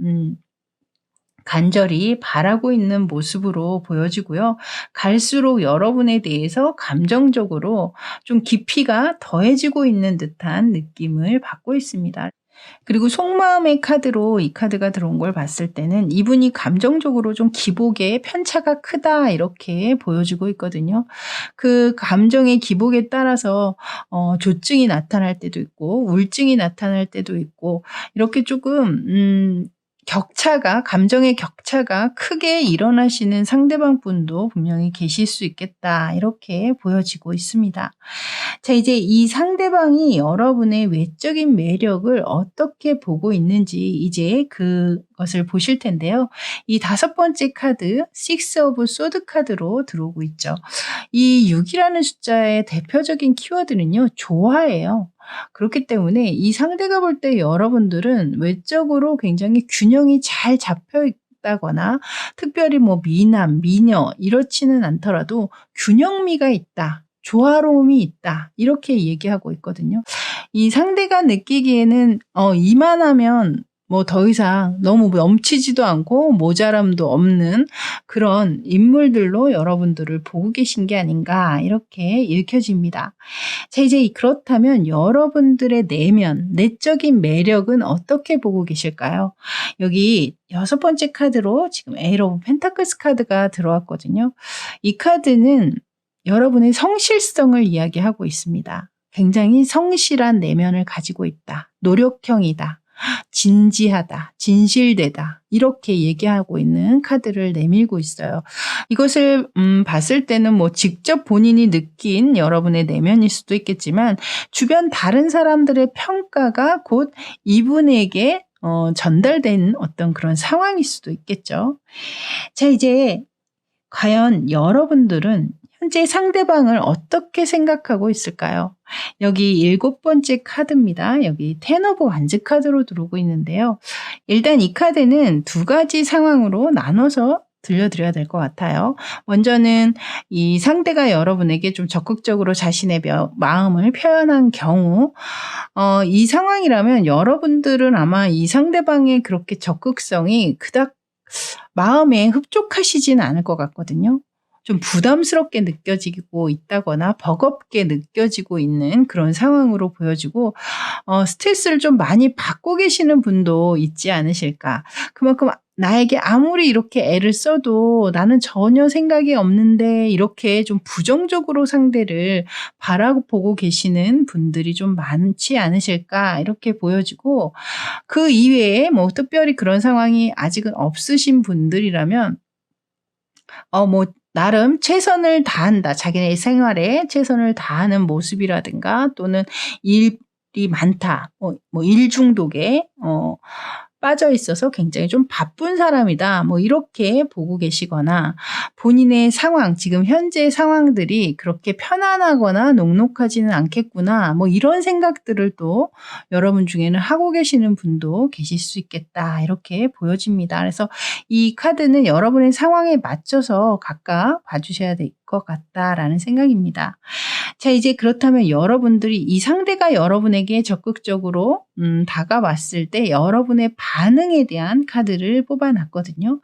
A: 간절히 바라고 있는 모습으로 보여지고요. 갈수록 여러분에 대해서 감정적으로 좀 깊이가 더해지고 있는 듯한 느낌을 받고 있습니다. 그리고 속마음의 카드로 이 카드가 들어온 걸 봤을 때는 이분이 감정적으로 좀 기복의 편차가 크다 이렇게 보여지고 있거든요. 그 감정의 기복에 따라서 조증이 나타날 때도 있고 우울증이 나타날 때도 있고 이렇게 조금 감정의 격차가 크게 일어나시는 상대방 분도 분명히 계실 수 있겠다. 이렇게 보여지고 있습니다. 자, 이제 이 상대방이 여러분의 외적인 매력을 어떻게 보고 있는지 이제 그것을 보실 텐데요. 이 5번째 카드, 식스 오브 소드 카드로 들어오고 있죠. 이 6이라는 숫자의 대표적인 키워드는요. 조화예요. 그렇기 때문에 이 상대가 볼 때 여러분들은 외적으로 굉장히 균형이 잘 잡혀 있다거나 특별히 뭐 미남, 미녀 이렇지는 않더라도 균형미가 있다. 조화로움이 있다. 이렇게 얘기하고 있거든요. 이 상대가 느끼기에는 이만하면 뭐 더 이상 너무 넘치지도 않고 모자람도 없는 그런 인물들로 여러분들을 보고 계신 게 아닌가 이렇게 읽혀집니다. 자, 이제 그렇다면 여러분들의 내적인 매력은 어떻게 보고 계실까요? 여기 6번째 카드로 지금 에이스 오브 펜타클스 카드가 들어왔거든요. 이 카드는 여러분의 성실성을 이야기하고 있습니다. 굉장히 성실한 내면을 가지고 있다. 노력형이다. 진지하다, 진실되다 이렇게 얘기하고 있는 카드를 내밀고 있어요. 이것을 봤을 때는 뭐 직접 본인이 느낀 여러분의 내면일 수도 있겠지만 주변 다른 사람들의 평가가 곧 이분에게 전달된 어떤 그런 상황일 수도 있겠죠. 자, 이제 과연 여러분들은 현재 상대방을 어떻게 생각하고 있을까요? 여기 7번째 카드입니다. 여기 텐 오브 완즈 카드로 들어오고 있는데요. 일단 이 카드는 2가지 상황으로 나눠서 들려드려야 될 것 같아요. 먼저는 이 상대가 여러분에게 좀 적극적으로 자신의 마음을 표현한 경우 이 상황이라면 여러분들은 아마 이 상대방의 그렇게 적극성이 그닥 마음에 흡족하시지는 않을 것 같거든요. 좀 부담스럽게 느껴지고 있다거나 버겁게 느껴지고 있는 그런 상황으로 보여지고 스트레스를 좀 많이 받고 계시는 분도 있지 않으실까. 그만큼 나에게 아무리 이렇게 애를 써도 나는 전혀 생각이 없는데 이렇게 좀 부정적으로 상대를 바라보고 계시는 분들이 좀 많지 않으실까 이렇게 보여지고 그 이외에 뭐 특별히 그런 상황이 아직은 없으신 분들이라면 뭐 나름 최선을 다한다. 자기네 생활에 최선을 다하는 모습이라든가 또는 일이 많다. 뭐 일 중독에 빠져 있어서 굉장히 좀 바쁜 사람이다. 뭐 이렇게 보고 계시거나 본인의 상황, 지금 현재 상황들이 그렇게 편안하거나 녹록하지는 않겠구나. 뭐 이런 생각들을 또 여러분 중에는 하고 계시는 분도 계실 수 있겠다. 이렇게 보여집니다. 그래서 이 카드는 여러분의 상황에 맞춰서 각각 봐주셔야 될 것 같다라는 생각입니다. 자, 이제 그렇다면 여러분들이 이 상대가 여러분에게 적극적으로 다가왔을 때 여러분의 반응에 대한 카드를 뽑아놨거든요.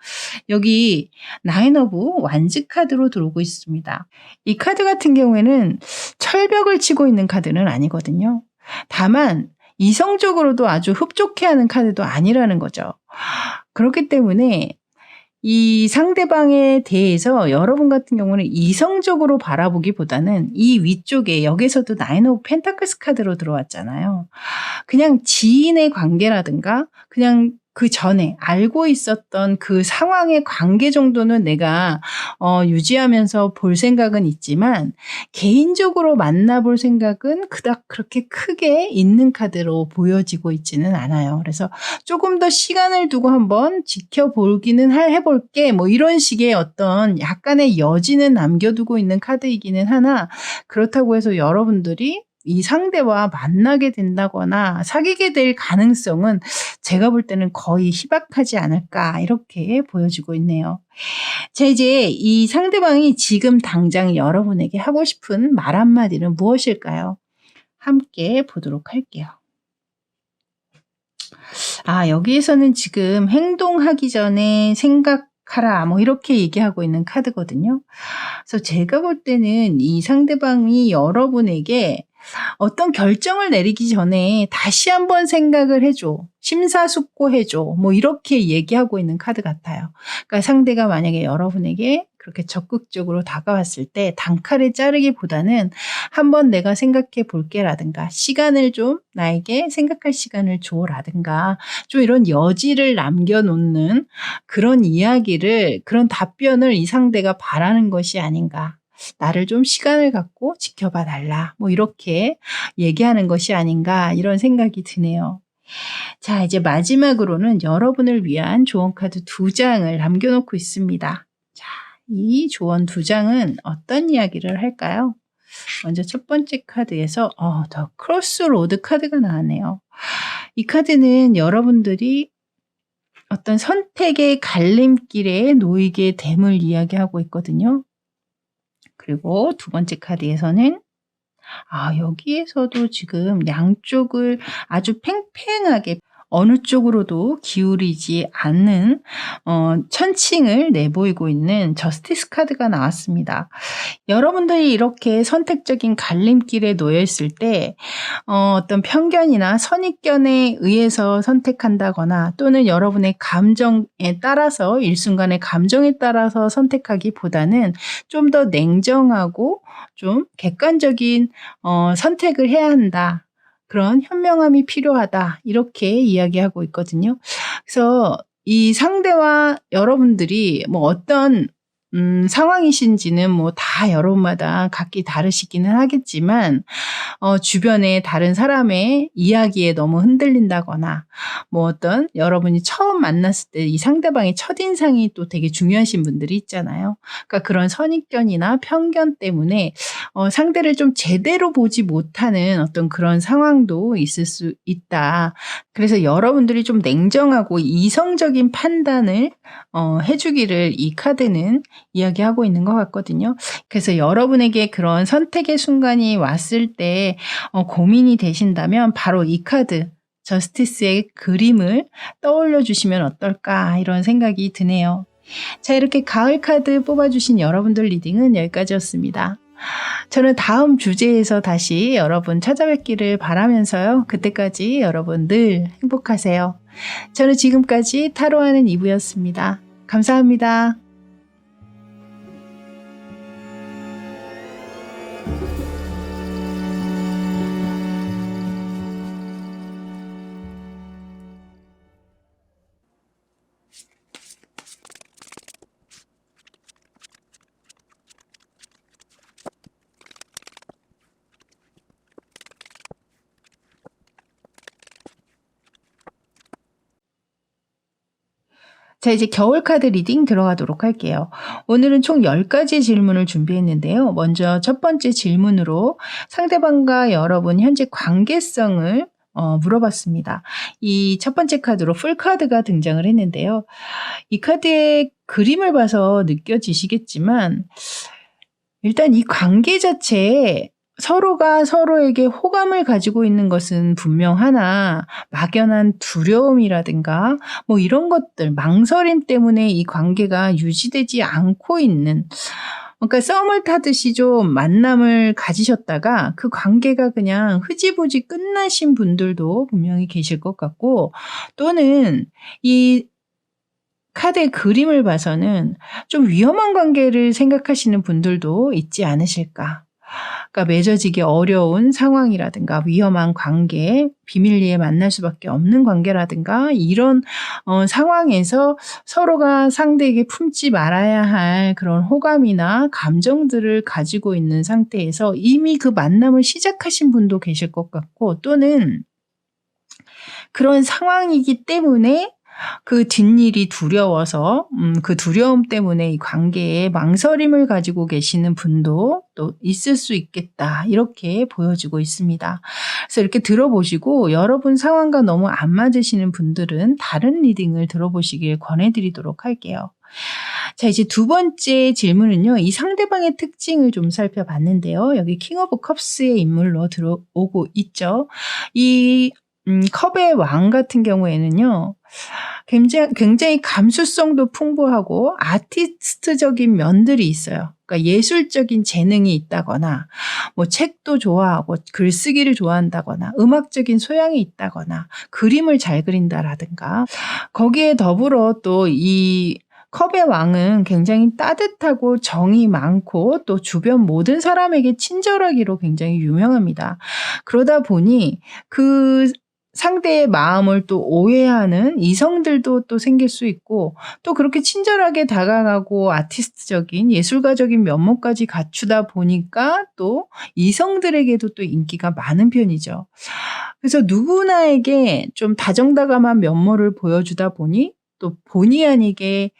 A: 여기 나인 오브 완즈 카드로 들어오고 있습니다. 이 카드 같은 경우에는 철벽을 치고 있는 카드는 아니거든요. 다만 이성적으로도 아주 흡족해하는 카드도 아니라는 거죠. 그렇기 때문에 이 상대방에 대해서 여러분 같은 경우는 이성적으로 바라보기보다는 이 위쪽에 여기서도 나인 오브 펜타클스 카드로 들어왔잖아요. 그냥 지인의 관계라든가 그냥 그 전에 알고 있었던 그 상황의 관계 정도는 내가 유지하면서 볼 생각은 있지만 개인적으로 만나볼 생각은 그닥 그렇게 크게 있는 카드로 보여지고 있지는 않아요. 그래서 조금 더 시간을 두고 한번 지켜보기는 해볼게 뭐 이런 식의 어떤 약간의 여지는 남겨두고 있는 카드이기는 하나 그렇다고 해서 여러분들이 이 상대와 만나게 된다거나 사귀게 될 가능성은 제가 볼 때는 거의 희박하지 않을까 이렇게 보여지고 있네요. 자, 이제 이 상대방이 지금 당장 여러분에게 하고 싶은 말 한마디는 무엇일까요? 함께 보도록 할게요. 여기에서는 지금 행동하기 전에 생각하라 뭐 이렇게 얘기하고 있는 카드거든요. 그래서 제가 볼 때는 이 상대방이 여러분에게 어떤 결정을 내리기 전에 다시 한번 생각을 해줘. 심사숙고해줘. 뭐 이렇게 얘기하고 있는 카드 같아요. 그러니까 상대가 만약에 여러분에게 그렇게 적극적으로 다가왔을 때 단칼에 자르기보다는 한번 내가 생각해 볼게라든가 시간을 좀 나에게 생각할 시간을 줘라든가 좀 이런 여지를 남겨놓는 그런 이야기를 그런 답변을 이 상대가 바라는 것이 아닌가. 나를 좀 시간을 갖고 지켜봐 달라. 뭐 이렇게 얘기하는 것이 아닌가 이런 생각이 드네요. 자, 이제 마지막으로는 여러분을 위한 조언 카드 2장을 남겨놓고 있습니다. 자, 이 조언 2장은 어떤 이야기를 할까요? 먼저 첫 번째 카드에서 더 크로스로드 카드가 나왔네요. 이 카드는 여러분들이 어떤 선택의 갈림길에 놓이게 됨을 이야기하고 있거든요. 그리고 두 번째 카드에서는 여기에서도 지금 양쪽을 아주 팽팽하게 어느 쪽으로도 기울이지 않는 천칭을 내보이고 있는 저스티스 카드가 나왔습니다. 여러분들이 이렇게 선택적인 갈림길에 놓여 있을 때 어떤 편견이나 선입견에 의해서 선택한다거나 또는 여러분의 감정에 따라서 일순간의 감정에 따라서 선택하기보다는 좀 더 냉정하고 좀 객관적인 선택을 해야 한다. 그런 현명함이 필요하다. 이렇게 이야기하고 있거든요. 그래서 이 상대와 여러분들이 뭐 어떤 상황이신지는 뭐 다 여러분마다 각기 다르시기는 하겠지만 주변에 다른 사람의 이야기에 너무 흔들린다거나 뭐 어떤 여러분이 처음 만났을 때 이 상대방의 첫인상이 또 되게 중요하신 분들이 있잖아요. 그러니까 그런 선입견이나 편견 때문에 상대를 좀 제대로 보지 못하는 어떤 그런 상황도 있을 수 있다. 그래서 여러분들이 좀 냉정하고 이성적인 판단을 해주기를 이 카드는 이야기하고 있는 것 같거든요. 그래서 여러분에게 그런 선택의 순간이 왔을 때 고민이 되신다면 바로 이 카드 저스티스의 그림을 떠올려 주시면 어떨까 이런 생각이 드네요. 자, 이렇게 가을 카드 뽑아주신 여러분들 리딩은 여기까지였습니다. 저는 다음 주제에서 다시 여러분 찾아뵙기를 바라면서요. 그때까지 여러분 늘 행복하세요. 저는 지금까지 타로하는 이브였습니다. 감사합니다. 자, 이제 겨울 카드 리딩 들어가도록 할게요. 오늘은 총 10가지 질문을 준비했는데요. 먼저 첫 번째 질문으로 상대방과 여러분 현재 관계성을 물어봤습니다. 이 첫 번째 카드로 풀 카드가 등장을 했는데요. 이 카드의 그림을 봐서 느껴지시겠지만 일단 이 관계 자체에 서로가 서로에게 호감을 가지고 있는 것은 분명하나 막연한 두려움이라든가 뭐 이런 것들, 망설임 때문에 이 관계가 유지되지 않고 있는 그러니까 썸을 타듯이 좀 만남을 가지셨다가 그 관계가 그냥 흐지부지 끝나신 분들도 분명히 계실 것 같고 또는 이 카드의 그림을 봐서는 좀 위험한 관계를 생각하시는 분들도 있지 않으실까. 그러니까 맺어지기 어려운 상황이라든가 위험한 관계, 비밀리에 만날 수밖에 없는 관계라든가 이런 상황에서 서로가 상대에게 품지 말아야 할 그런 호감이나 감정들을 가지고 있는 상태에서 이미 그 만남을 시작하신 분도 계실 것 같고, 또는 그런 상황이기 때문에 그 뒷일이 두려워서 그 두려움 때문에 이 관계에 망설임을 가지고 계시는 분도 또 있을 수 있겠다, 이렇게 보여지고 있습니다. 그래서 이렇게 들어보시고 여러분 상황과 너무 안 맞으시는 분들은 다른 리딩을 들어보시길 권해드리도록 할게요. 자, 이제 두 번째 질문은요. 이 상대방의 특징을 좀 살펴봤는데요. 여기 킹 오브 컵스의 인물로 들어오고 있죠. 이 컵의 왕 같은 경우에는요. 굉장히 감수성도 풍부하고 아티스트적인 면들이 있어요. 그러니까 예술적인 재능이 있다거나, 뭐 책도 좋아하고 글쓰기를 좋아한다거나, 음악적인 소양이 있다거나, 그림을 잘 그린다라든가, 거기에 더불어 또 이 컵의 왕은 굉장히 따뜻하고 정이 많고 또 주변 모든 사람에게 친절하기로 굉장히 유명합니다. 그러다 보니 그 상대의 마음을 또 오해하는 이성들도 또 생길 수 있고, 또 그렇게 친절하게 다가가고 아티스트적인 예술가적인 면모까지 갖추다 보니까 또 이성들에게도 또 인기가 많은 편이죠. 그래서 누구나에게 좀 다정다감한 면모를 보여주다 보니 또 본의 아니게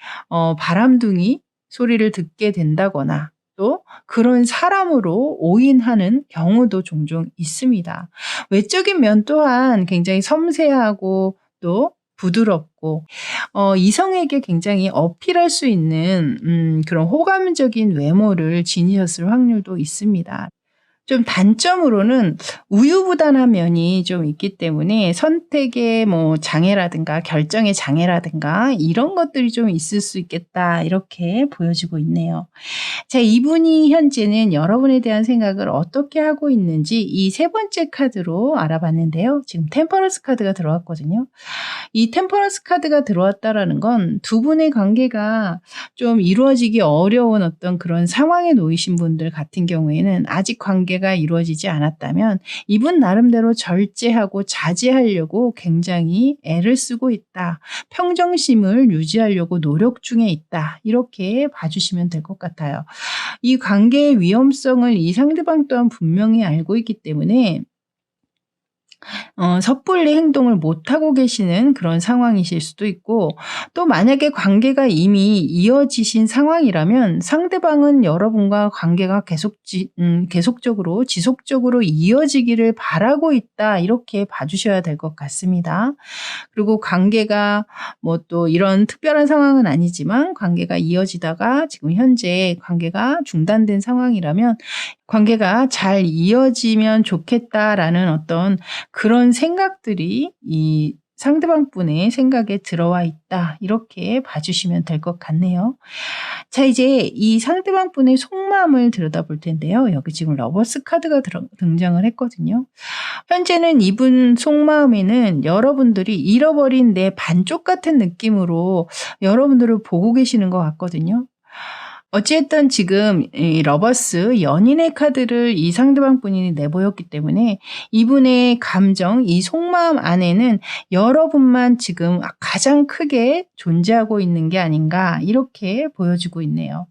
A: 바람둥이 소리를 듣게 된다거나, 또 그런 사람으로 오인하는 경우도 종종 있습니다. 외적인 면 또한 굉장히 섬세하고 또 부드럽고 이성에게 굉장히 어필할 수 있는 그런 호감적인 외모를 지니셨을 확률도 있습니다. 좀 단점으로는 우유부단한 면이 좀 있기 때문에 선택의 뭐 장애라든가 결정의 장애라든가 이런 것들이 좀 있을 수 있겠다, 이렇게 보여지고 있네요. 자, 이분이 현재는 여러분에 대한 생각을 어떻게 하고 있는지 이 세 번째 카드로 알아봤는데요. 지금 템퍼런스 카드가 들어왔거든요. 이 템퍼런스 카드가 들어왔다라는 건 두 분의 관계가 좀 이루어지기 어려운 어떤 그런 상황에 놓이신 분들 같은 경우에는, 아직 관계가 이루어지지 않았다면 이분 나름대로 절제하고 자제하려고 굉장히 애를 쓰고 있다, 평정심을 유지하려고 노력 중에 있다, 이렇게 봐주시면 될 것 같아요. 이 관계의 위험성을 이 상대방 또한 분명히 알고 있기 때문에 섣불리 행동을 못하고 계시는 그런 상황이실 수도 있고, 또 만약에 관계가 이미 이어지신 상황이라면 상대방은 여러분과 관계가 계속적으로 지속적으로 이어지기를 바라고 있다, 이렇게 봐주셔야 될 것 같습니다. 그리고 관계가 뭐 또 이런 특별한 상황은 아니지만 관계가 이어지다가 지금 현재 관계가 중단된 상황이라면 관계가 잘 이어지면 좋겠다라는 어떤 그런 생각들이 이 상대방 분의 생각에 들어와 있다, 이렇게 봐주시면 될 것 같네요. 자, 이제 이 상대방 분의 속마음을 들여다볼 텐데요. 여기 지금 러버스 카드가 등장을 했거든요. 현재는 이분 속마음에는 여러분들이 잃어버린 내 반쪽 같은 느낌으로 여러분들을 보고 계시는 것 같거든요. 어찌됐든 지금 이 러버스 연인의 카드를 이 상대방 분이 내보였기 때문에 이분의 감정, 이 속마음 안에는 여러분만 지금 가장 크게 존재하고 있는 게 아닌가, 이렇게 보여지고 있네요.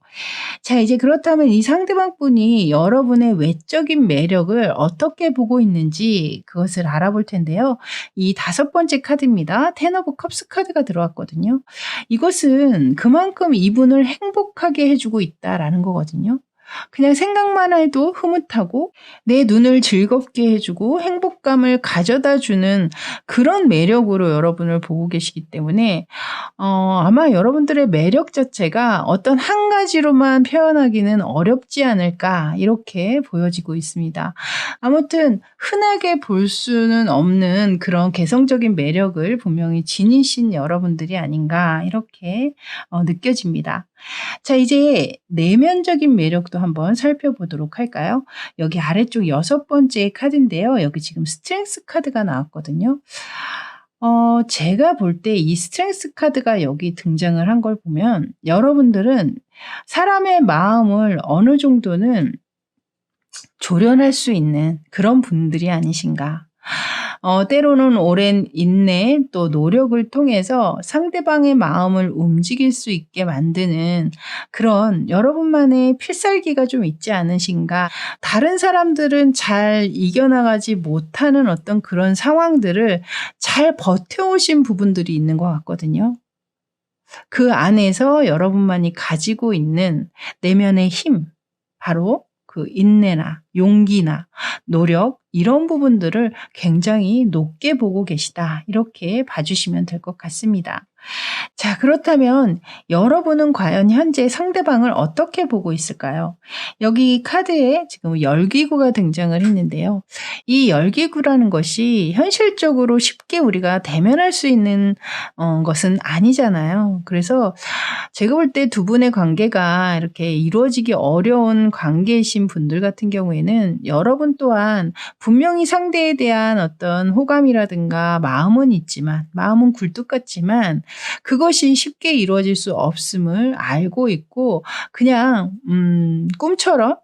A: 자, 이제 그렇다면 이 상대방 분이 여러분의 외적인 매력을 어떻게 보고 있는지 그것을 알아볼 텐데요. 이 다섯 번째 카드입니다. 텐 오브 컵스 카드가 들어왔거든요. 이것은 그만큼 이분을 행복하게 해주고 있다라는 거거든요. 그냥 생각만 해도 흐뭇하고 내 눈을 즐겁게 해주고 행복감을 가져다주는 그런 매력으로 여러분을 보고 계시기 때문에 아마 여러분들의 매력 자체가 어떤 한 가지로만 표현하기는 어렵지 않을까, 이렇게 보여지고 있습니다. 아무튼 흔하게 볼 수는 없는 그런 개성적인 매력을 분명히 지니신 여러분들이 아닌가, 이렇게 느껴집니다. 자, 이제 내면적인 매력도 한번 살펴보도록 할까요? 여기 아래쪽 여섯 번째 카드인데요. 여기 지금 스트렝스 카드가 나왔거든요. 제가 볼 때 이 스트렝스 카드가 여기 등장을 한 걸 보면 여러분들은 사람의 마음을 어느 정도는 조련할 수 있는 그런 분들이 아니신가. 때로는 오랜 인내 또 노력을 통해서 상대방의 마음을 움직일 수 있게 만드는 그런 여러분만의 필살기가 좀 있지 않으신가. 다른 사람들은 잘 이겨나가지 못하는 어떤 그런 상황들을 잘 버텨오신 부분들이 있는 것 같거든요. 그 안에서 여러분만이 가지고 있는 내면의 힘, 바로 그 인내나 용기나 노력 이런 부분들을 굉장히 높게 보고 계시다. 이렇게 봐주시면 될 것 같습니다. 자, 그렇다면 여러분은 과연 현재 상대방을 어떻게 보고 있을까요? 여기 카드에 지금 열기구가 등장을 했는데요. 이 열기구라는 것이 현실적으로 쉽게 우리가 대면할 수 있는 것은 아니잖아요. 그래서 제가 볼 때 두 분의 관계가 이렇게 이루어지기 어려운 관계이신 분들 같은 경우에는 여러분 또한 분명히 상대에 대한 어떤 호감이라든가 마음은 있지만, 마음은 굴뚝 같지만 그것이 쉽게 이루어질 수 없음을 알고 있고 그냥 꿈처럼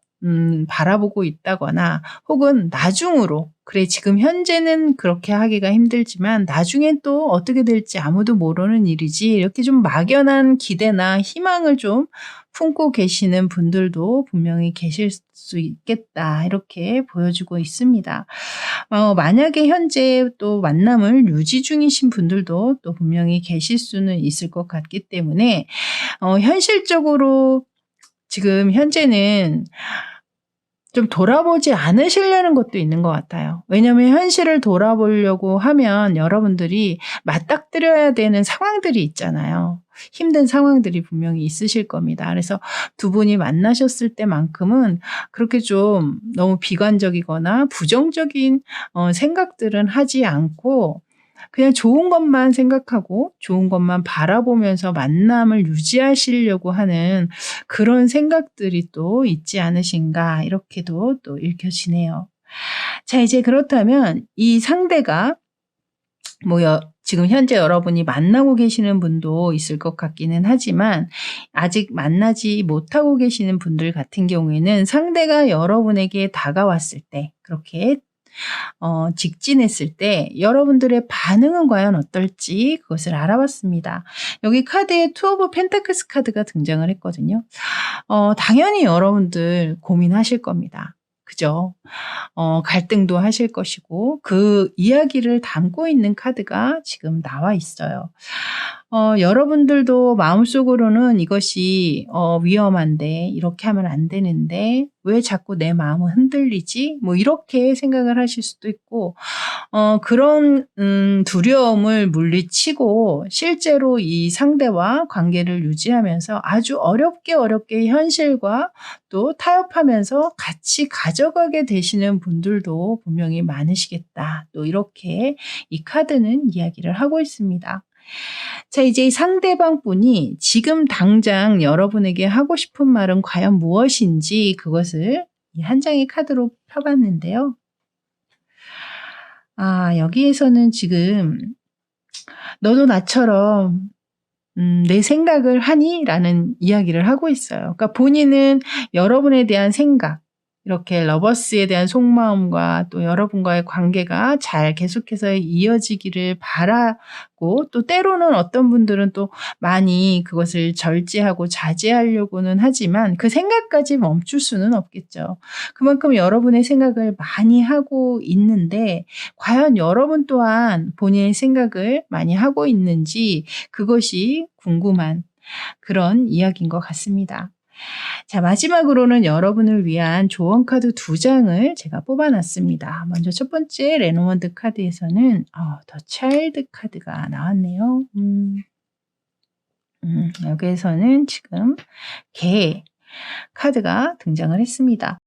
A: 바라보고 있다거나 혹은 나중으로 그래 지금 현재는 그렇게 하기가 힘들지만 나중엔 또 어떻게 될지 아무도 모르는 일이지 이렇게 좀 막연한 기대나 희망을 좀 품고 계시는 분들도 분명히 계실 수 있겠다 이렇게 보여주고 있습니다. 만약에 현재 또 만남을 유지 중이신 분들도 또 분명히 계실 수는 있을 것 같기 때문에 현실적으로 지금 현재는 좀 돌아보지 않으시려는 것도 있는 것 같아요. 왜냐하면 현실을 돌아보려고 하면 여러분들이 맞닥뜨려야 되는 상황들이 있잖아요. 힘든 상황들이 분명히 있으실 겁니다. 그래서 두 분이 만나셨을 때만큼은 그렇게 좀 너무 비관적이거나 부정적인 생각들은 하지 않고 그냥 좋은 것만 생각하고 좋은 것만 바라보면서 만남을 유지하시려고 하는 그런 생각들이 또 있지 않으신가 이렇게도 또 읽혀지네요. 자, 이제 그렇다면 이 상대가 뭐 지금 현재 여러분이 만나고 계시는 분도 있을 것 같기는 하지만 아직 만나지 못하고 계시는 분들 같은 경우에는 상대가 여러분에게 다가왔을 때 그렇게 직진했을 때 여러분들의 반응은 과연 어떨지 그것을 알아봤습니다. 여기 카드에 투 오브 펜타클스 카드가 등장을 했거든요. 당연히 여러분들 고민하실 겁니다. 그죠? 갈등도 하실 것이고 그 이야기를 담고 있는 카드가 지금 나와 있어요. 여러분들도 마음속으로는 이것이 위험한데 이렇게 하면 안 되는데 왜 자꾸 내 마음은 흔들리지? 뭐 이렇게 생각을 하실 수도 있고 그런 두려움을 물리치고 실제로 이 상대와 관계를 유지하면서 아주 어렵게 현실과 또 타협하면서 같이 가져가게 되시는 분들도 분명히 많으시겠다. 또 이렇게 이 카드는 이야기를 하고 있습니다. 자, 이제 이 상대방 분이 지금 당장 여러분에게 하고 싶은 말은 과연 무엇인지 그것을 이 한 장의 카드로 펴봤는데요. 여기에서는 지금 너도 나처럼 내 생각을 하니? 라는 이야기를 하고 있어요. 그러니까 본인은 여러분에 대한 생각, 이렇게 러버스에 대한 속마음과 또 여러분과의 관계가 잘 계속해서 이어지기를 바라고 또 때로는 어떤 분들은 또 많이 그것을 절제하고 자제하려고는 하지만 그 생각까지 멈출 수는 없겠죠. 그만큼 여러분의 생각을 많이 하고 있는데 과연 여러분 또한 본인의 생각을 많이 하고 있는지 그것이 궁금한 그런 이야기인 것 같습니다. 자, 마지막으로는 여러분을 위한 조언 카드 2장을 제가 뽑아놨습니다. 먼저 첫 번째 레노먼드 카드에서는 더 차일드 카드가 나왔네요. 여기에서는 지금 개 카드가 등장을 했습니다.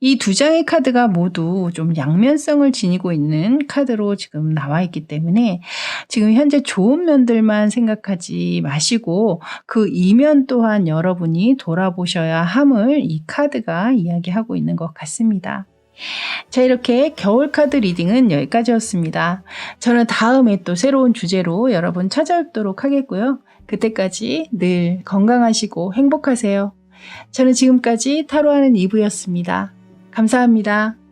A: 이 두 장의 카드가 모두 좀 양면성을 지니고 있는 카드로 지금 나와 있기 때문에 지금 현재 좋은 면들만 생각하지 마시고 그 이면 또한 여러분이 돌아보셔야 함을 이 카드가 이야기하고 있는 것 같습니다. 자, 이렇게 겨울 카드 리딩은 여기까지였습니다. 저는 다음에 또 새로운 주제로 여러분 찾아뵙도록 하겠고요. 그때까지 늘 건강하시고 행복하세요. 저는 지금까지 타로하는 이브였습니다. 감사합니다.